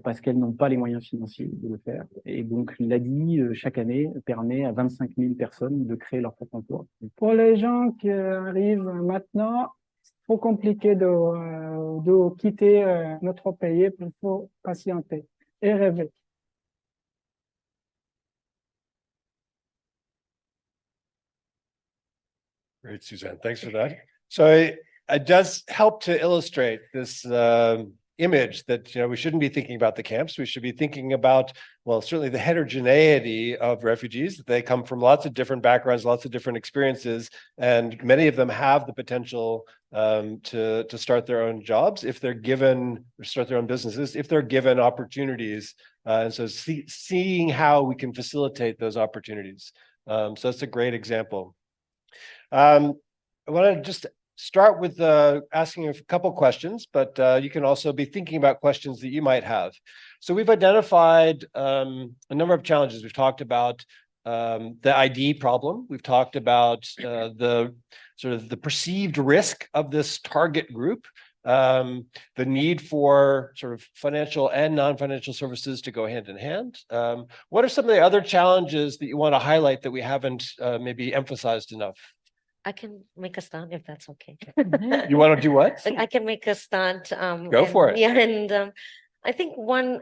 parce qu'elles n'ont pas les moyens financiers de le faire. Et donc, l'ADI, chaque année, permet à 25 000 personnes de créer leur propre emploi.
Pour les gens qui arrivent maintenant, c'est trop compliqué de quitter notre pays, il faut patienter et rêver.
Great, Suzanne. Thanks for that. So it does help to illustrate this image that, we shouldn't be thinking about the camps. We should be thinking about, well, certainly the heterogeneity of refugees. They come from lots of different backgrounds, lots of different experiences, and many of them have the potential to start their own jobs if they're given, or start their own businesses, if they're given opportunities. And so seeing how we can facilitate those opportunities. So that's a great example. I want to just start with asking a couple questions, but you can also be thinking about questions that you might have. So we've identified a number of challenges. We've talked about the ID problem. We've talked about the perceived risk of this target group, the need for sort of financial and non-financial services to go hand in hand. What are some of the other challenges that you want to highlight that we haven't maybe emphasized enough?
I can make a start if that's okay.
You want to do what?
I can make a start.
Go for it.
Yeah, and I think one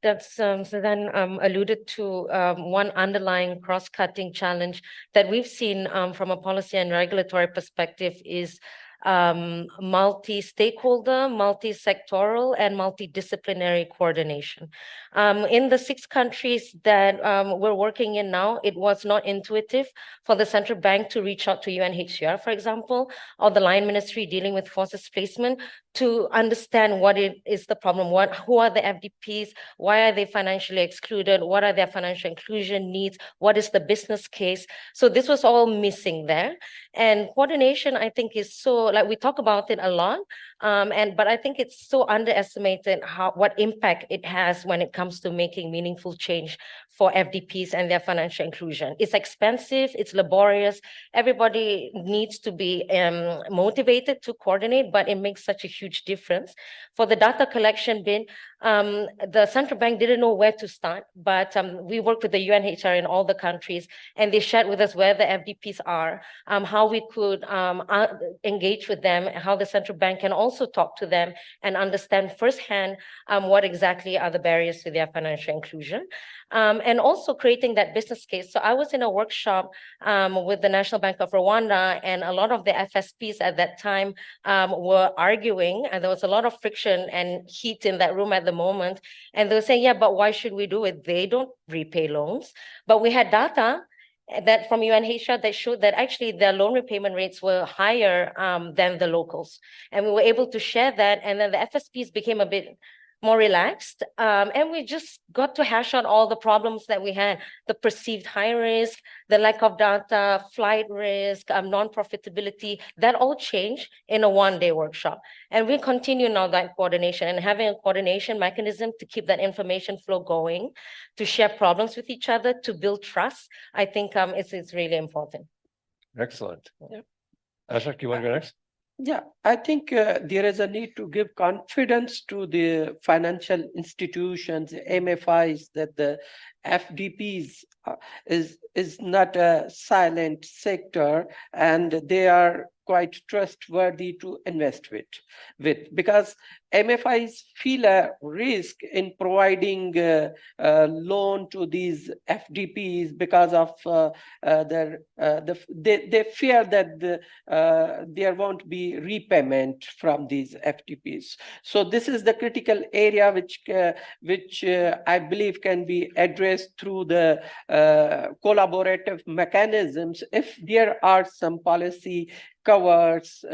that's Suzanne alluded to, one underlying cross-cutting challenge that we've seen from a policy and regulatory perspective is multi-stakeholder, multi-sectoral, and multidisciplinary coordination. In the 6 countries that we're working in now, it was not intuitive for the central bank to reach out to UNHCR, for example, or the line ministry dealing with forced displacement to understand what is the problem, who are the FDPs, why are they financially excluded, what are their financial inclusion needs, what is the business case. So this was all missing there. And coordination, I think, is so, like, we talk about it a lot, but I think it's so underestimated what impact it has when it comes to making meaningful change for FDPs and their financial inclusion. It's expensive, it's laborious. Everybody needs to be motivated to coordinate, but it makes such a huge difference. For the data collection bin, the central bank didn't know where to start, but we worked with the UNHCR in all the countries, and they shared with us where the FDPs are, how we could engage with them, how the central bank can also talk to them and understand firsthand what exactly are the barriers to their financial inclusion. And also creating that business case. So I was in a workshop with the National Bank of Rwanda, and a lot of the FSPs at that time were arguing, and there was a lot of friction and heat in that room at the moment. And they were saying, yeah, but why should we do it? They don't repay loans. But we had data that from UNHCR that showed that actually their loan repayment rates were higher than the locals. And we were able to share that. And then the FSPs became a bit more relaxed. And we just got to hash out all the problems that we had, the perceived high risk, the lack of data, flight risk, non-profitability, that all changed in a one-day workshop. And we continue now that coordination and having a coordination mechanism to keep that information flow going, to share problems with each other, to build trust. I think it's really important.
Excellent.
Yeah.
Ashok, you want to go next?
Yeah, I think there is a need to give confidence to the financial institutions, MFIs, that the FDPs is not a silent sector, and they are quite trustworthy to invest with because MFIs feel a risk in providing a loan to these FDPs because of they fear that there won't be repayment from these FDPs. So this is the critical area which I believe can be addressed through the collaborative mechanisms if there are some policy covers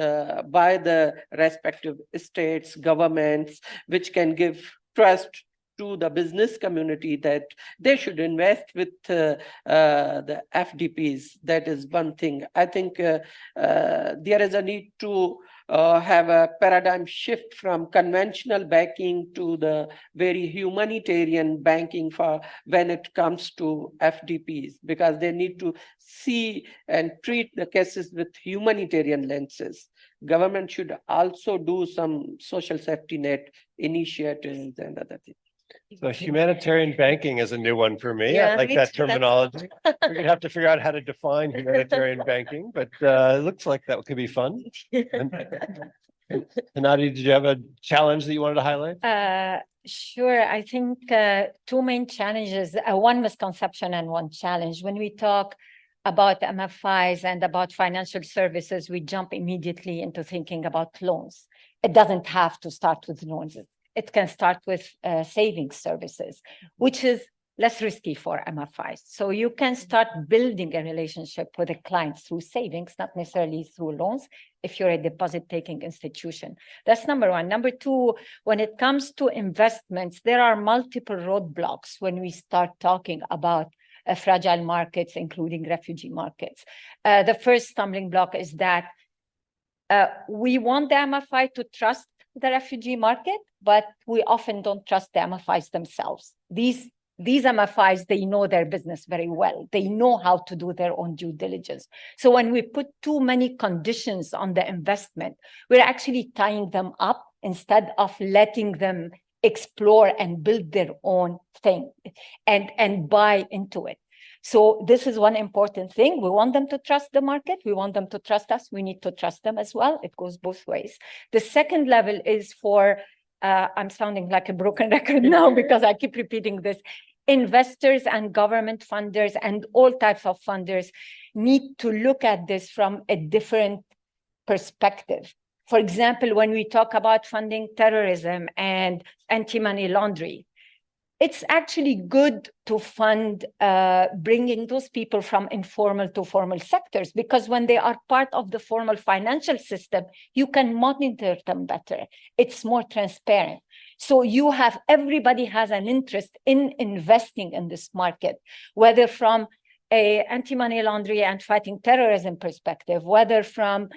by the respective states, governments, which can give trust to the business community that they should invest with the FDPs. That is one thing. I think there is a need to have a paradigm shift from conventional banking to the very humanitarian banking for when it comes to FDPs, because they need to see and treat the cases with humanitarian lenses. Government should also do some social safety net initiatives and other things.
So humanitarian banking is a new one for me.
Yeah,
I like
me
that
too. That's-
terminology. We're gonna have to figure out how to define humanitarian banking, but it looks like that could be fun. Nadia, did you have a challenge that you wanted to highlight?
Sure. I think two main challenges, one misconception and one challenge. When we talk about MFIs and about financial services, we jump immediately into thinking about loans. It doesn't have to start with loans. It can start with savings services, which is less risky for MFIs. So you can start building a relationship with a client through savings, not necessarily through loans, if you're a deposit-taking institution. That's number one. Number two, when it comes to investments, there are multiple roadblocks when we start talking about fragile markets, including refugee markets. The first stumbling block is that we want the MFI to trust the refugee market, but we often don't trust the MFIs themselves. These MFIs, they know their business very well. They know how to do their own due diligence. So when we put too many conditions on the investment, we're actually tying them up instead of letting them explore and build their own thing and buy into it. So this is one important thing. We want them to trust the market. We want them to trust us. We need to trust them as well. It goes both ways. The second level is for, I'm sounding like a broken record now because I keep repeating this. Investors and government funders and all types of funders need to look at this from a different perspective. For example, when we talk about funding terrorism and anti-money laundering, it's actually good to fund bringing those people from informal to formal sectors, because when they are part of the formal financial system, you can monitor them better. It's more transparent. So you have, everybody has an interest in investing in this market, whether from a anti-money laundering and fighting terrorism perspective, whether from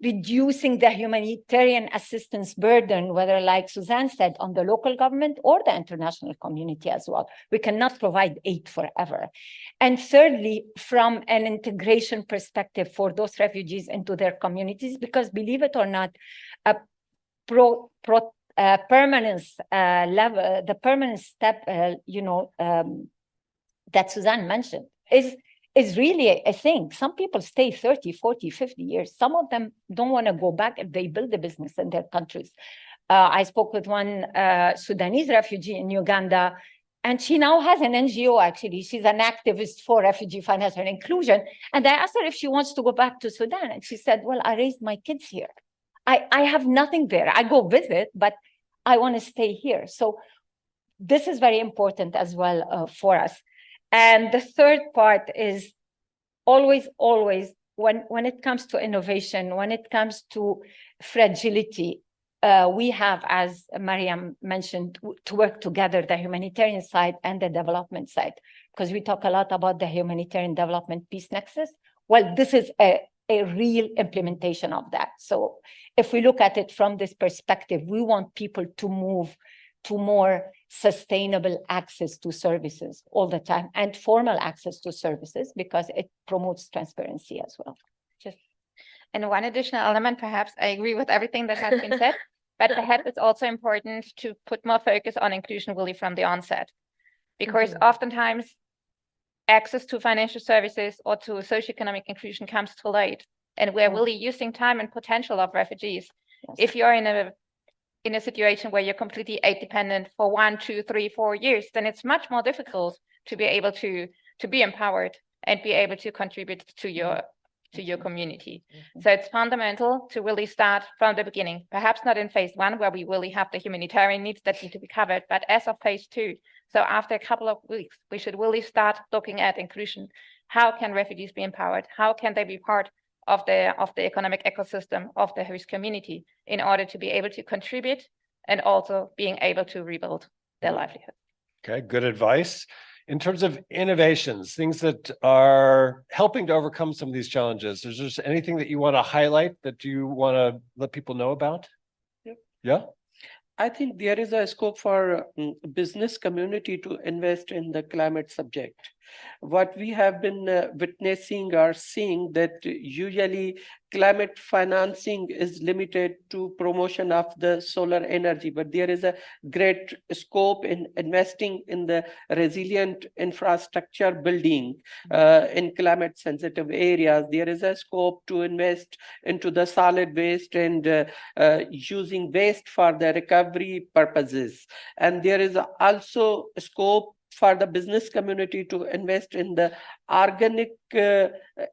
reducing the humanitarian assistance burden, whether, like Suzanne said, on the local government or the international community as well. We cannot provide aid forever. And thirdly, from an integration perspective for those refugees into their communities, because believe it or not, permanence level, the permanent step, that Suzanne mentioned is really a thing. Some people stay 30, 40, 50 years. Some of them don't want to go back if they build a business in their countries. I spoke with one Sudanese refugee in Uganda, and she now has an NGO, actually. She's an activist for refugee financial inclusion. And I asked her if she wants to go back to Sudan. And she said, well, I raised my kids here. I have nothing there. I go visit, but I want to stay here. So this is very important as well for us. And the third part is always, when it comes to innovation, when it comes to fragility, we have, as Mariam mentioned, to work together, the humanitarian side and the development side, because we talk a lot about the humanitarian development peace nexus. Well, this is a real implementation of that. So if we look at it from this perspective, we want people to move to more sustainable access to services all the time, and formal access to services, because it promotes transparency as well.
And one additional element, perhaps I agree with everything that has been said, but perhaps it's also important to put more focus on inclusion really from the onset, because oftentimes access to financial services or to socioeconomic inclusion comes too late, and we're really using time and potential of refugees.
Yes.
If you're in a situation where you're completely aid dependent for 1, 2, 3, 4 years, then it's much more difficult to be able to be empowered and be able to contribute to your community. So it's fundamental to really start from the beginning, perhaps not in phase 1 where we really have the humanitarian needs that need to be covered, but as of phase 2. So after a couple of weeks, we should really start looking at inclusion. How can refugees be empowered? How can they be part of the economic ecosystem of the host community in order to be able to contribute and also being able to rebuild their livelihood?
Okay, good advice. In terms of innovations, things that are helping to overcome some of these challenges, is there anything that you want to highlight that you want to let people know about?
Yep.
Yeah.
I think there is a scope for business community to invest in the climate subject. What we have been witnessing or seeing that usually climate financing is limited to promotion of the solar energy, but there is a great scope in investing in the resilient infrastructure building in climate sensitive areas. There is a scope to invest into the solid waste and using waste for the recovery purposes. And there is also a scope for the business community to invest in the organic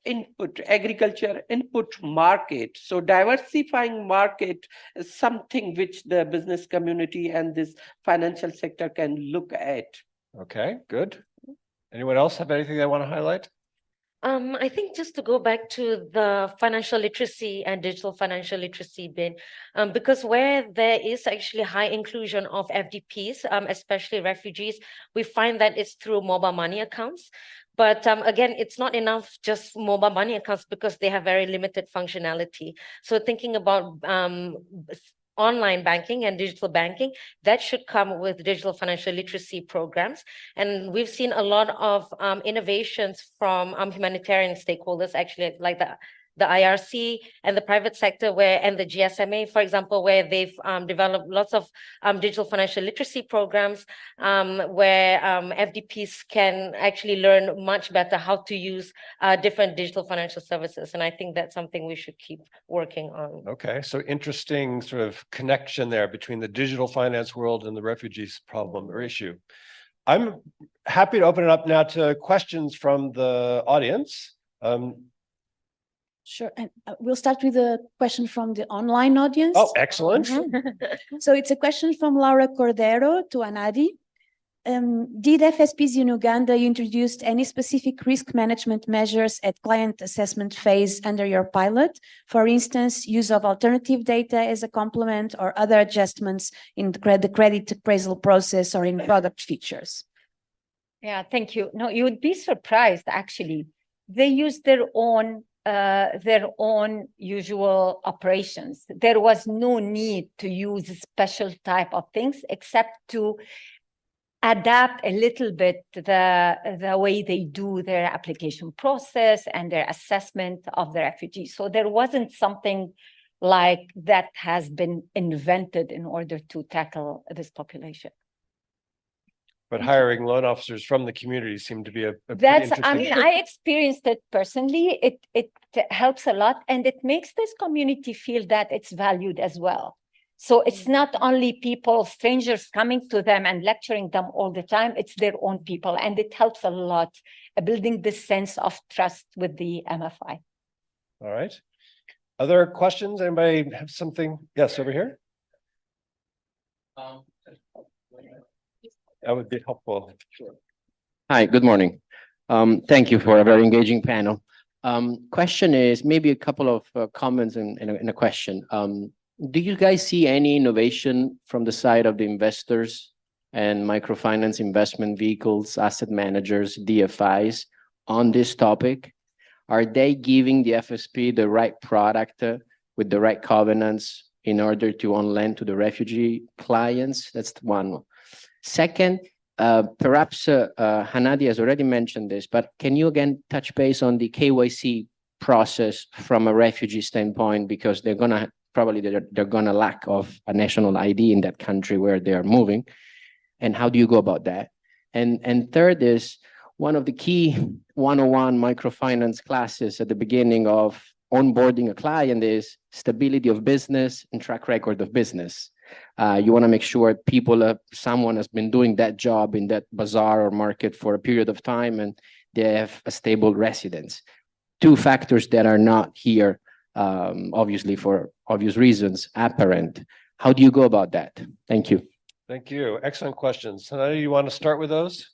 input, agriculture input market. So diversifying market is something which the business community and this financial sector can look at.
Okay, good. Anyone else have anything they want to highlight?
I think just to go back to the financial literacy and digital financial literacy bit, because where there is actually high inclusion of FDPs, especially refugees, we find that it's through mobile money accounts. But again, it's not enough just mobile money accounts because they have very limited functionality. So thinking about online banking and digital banking, that should come with digital financial literacy programs. And we've seen a lot of innovations from humanitarian stakeholders, actually, like the IRC and the private sector, and the GSMA, for example, where they've developed lots of digital financial literacy programs where FDPs can actually learn much better how to use different digital financial services. And I think that's something we should keep working on.
Okay, so interesting sort of connection there between the digital finance world and the refugees problem or issue. I'm happy to open it up now to questions from the audience.
Sure, and we'll start with a question from the online audience.
Oh, excellent.
So it's a question from Laura Cordero to Anadi. Did FSPs in Uganda introduced any specific risk management measures at client assessment phase under your pilot? For instance, use of alternative data as a complement or other adjustments in the credit appraisal process or in product features?
Yeah, thank you. No, you would be surprised, actually. They use their own usual operations. There was no need to use a special type of things except to adapt a little bit the way they do their application process and their assessment of the refugees. So there wasn't something like that has been invented in order to tackle this population.
But hiring loan officers from the community seemed to be a
That's,
pretty
I
interesting.
mean, I experienced it personally. It helps a lot, and it makes this community feel that it's valued as well. So it's not only people, strangers coming to them and lecturing them all the time, it's their own people. And it helps a lot building this sense of trust with the MFI.
All right. Other questions? Anybody have something? Yes, over here. That would be helpful. Sure.
Hi, good morning. Thank you for a very engaging panel. Question is maybe a couple of comments and a question. Do you guys see any innovation from the side of the investors and microfinance investment vehicles, asset managers, DFIs on this topic? Are they giving the FSP the right product with the right covenants in order to on-lend to the refugee clients? That's one. Second, perhaps Hanadi has already mentioned this, but can you again touch base on the KYC process from a refugee standpoint, because they're gonna lack of a national ID in that country where they are moving, and how do you go about that? And third is one of the key 101 microfinance classes at the beginning of onboarding a client is stability of business and track record of business. You want to make sure someone has been doing that job in that bazaar or market for a period of time and they have a stable residence. Two factors that are not here, obviously for obvious reasons, apparent. How do you go about that? Thank you.
Thank you. Excellent questions. Hanadi, you want to start with those?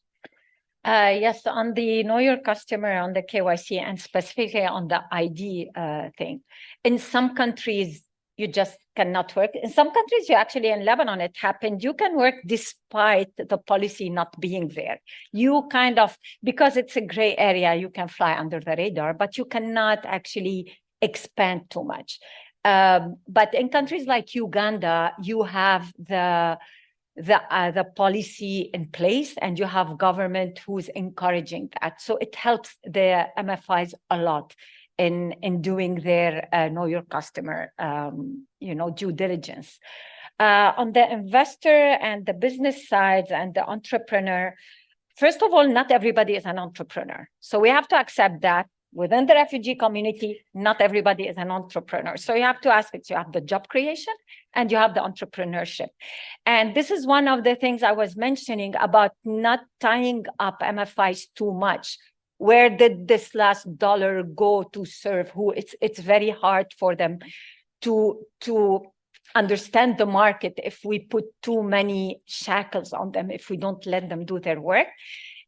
Yes, on the know your customer, on the KYC, and specifically on the ID thing. In some countries, you just cannot work. In some countries, you actually, in Lebanon, it happened, you can work despite the policy not being there. You kind of, because it's a gray area, you can fly under the radar, but you cannot actually expand too much. But in countries like Uganda, you have the policy in place and you have government who's encouraging that. So it helps the MFIs a lot in doing their know your customer, due diligence. On the investor and the business side and the entrepreneur, first of all, not everybody is an entrepreneur. So we have to accept that within the refugee community, not everybody is an entrepreneur. So you have two aspects. You have the job creation and you have the entrepreneurship. And this is one of the things I was mentioning about not tying up MFIs too much. Where did this last dollar go to serve who? It's very hard for them to understand the market if we put too many shackles on them, if we don't let them do their work.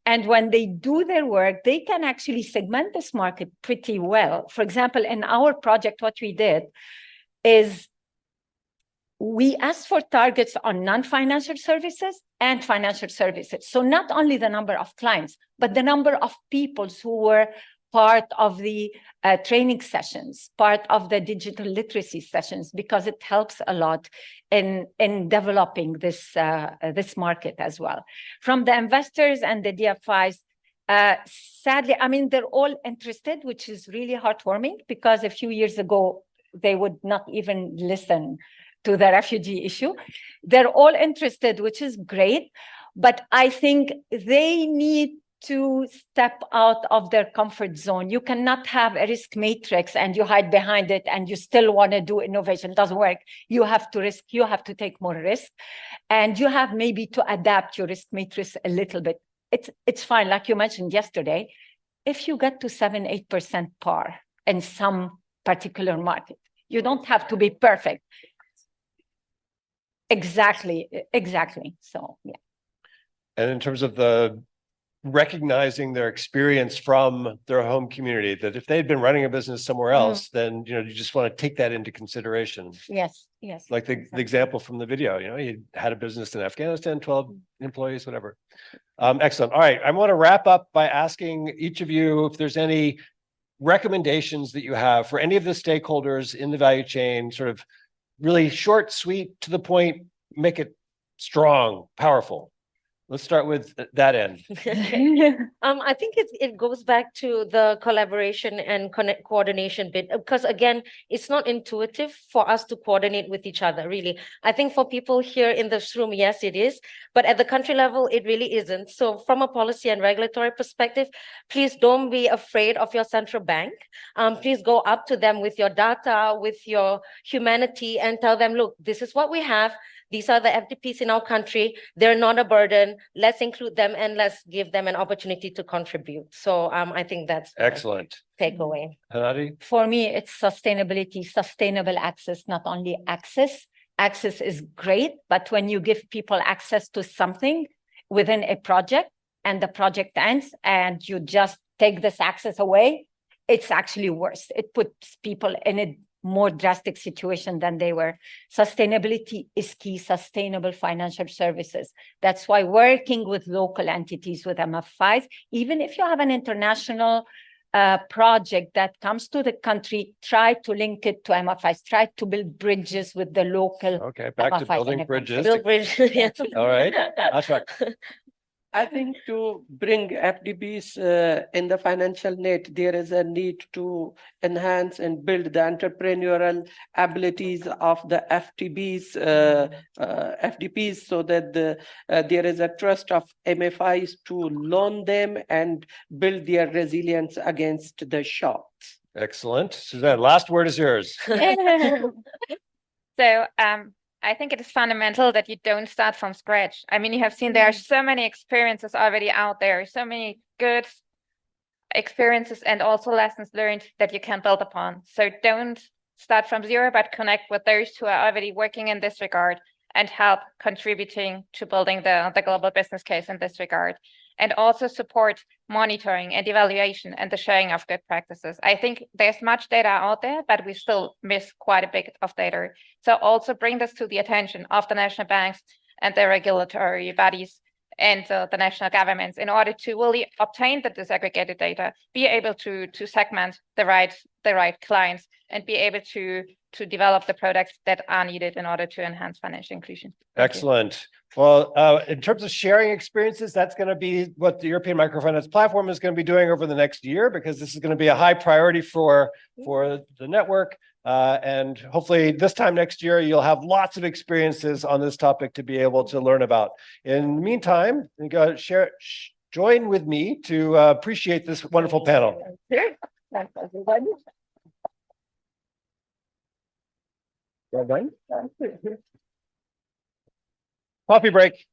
And when they do their work, they can actually segment this market pretty well. For example, in our project, what we did is we asked for targets on non-financial services and financial services. So not only the number of clients, but the number of people who were part of the training sessions, part of the digital literacy sessions, because it helps a lot in developing this market as well. From the investors and the DFIs, sadly, I mean, they're all interested, which is really heartwarming, because a few years ago, they would not even listen to the refugee issue. They're all interested, which is great, but I think they need to step out of their comfort zone. You cannot have a risk matrix and you hide behind it and you still want to do innovation. It doesn't work. You have to risk, you have to take more risk, and you have maybe to adapt your risk matrix a little bit. It's fine, like you mentioned yesterday, if you get to 7-8% par in some particular market, you don't have to be perfect. Exactly. So, yeah. And
in terms of the recognizing their experience from their home community, that if they'd been running a business somewhere else, then, you just want to take that into consideration.
Yes.
Like the example from the video, he had a business in Afghanistan, 12 employees, whatever. Excellent. All right. I want to wrap up by asking each of you if there's any recommendations that you have for any of the stakeholders in the value chain, sort of really short, sweet, to the point, make it strong, powerful. Let's start with that end.
I think it goes back to the collaboration and coordination bit, because again, it's not intuitive for us to coordinate with each other, really. I think for people here in this room, yes, it is, but at the country level, it really isn't. So from a policy and regulatory perspective, please don't be afraid of your central bank. Please go up to them with your data, with your humanity, and tell them, look, this is what we have. These are the FDPs in our country. They're not a burden. Let's include them and let's give them an opportunity to contribute. So I think that's
excellent
takeaway.
Hanadi?
For me, it's sustainability, sustainable access, not only access. Access is great, but when you give people access to something within a project and the project ends and you just take this access away, it's actually worse. It puts people in a more drastic situation than they were. Sustainability is key, sustainable financial services. That's why working with local entities, with MFIs, even if you have an international project that comes to the country, try to link it to MFIs, try to build bridges with the local.
Okay, back to
MFIs
building
in the country.
bridges.
Bill Bridge, yeah.
All right, Ashfaq.
I think to bring FDPs in the financial net, there is a need to enhance and build the entrepreneurial abilities of the FDPs so that there is a trust of MFIs to loan them and build their resilience against the shocks.
Excellent. Suzanne, last word is yours.
So I think it is fundamental that you don't start from scratch. I mean, you have seen there are so many experiences already out there, so many good experiences and also lessons learned that you can build upon. So don't start from zero, but connect with those who are already working in this regard and help contributing to building the global business case in this regard. And also support monitoring and evaluation and the sharing of good practices. I think there's much data out there, but we still miss quite a bit of data. So also bring this to the attention of the national banks and the regulatory bodies and the national governments in order to really obtain the disaggregated data, be able to segment the right clients and be able to develop the products that are needed in order to enhance financial inclusion. Thank you.
Excellent. Well, in terms of sharing experiences, that's going to be what the European Microfinance Platform is going to be doing over the next year, because this is going to be a high priority for the network. And hopefully this time next year, you'll have lots of experiences on this topic to be able to learn about. In the meantime, join with me to appreciate this wonderful panel.
Thanks, everybody.
Coffee break.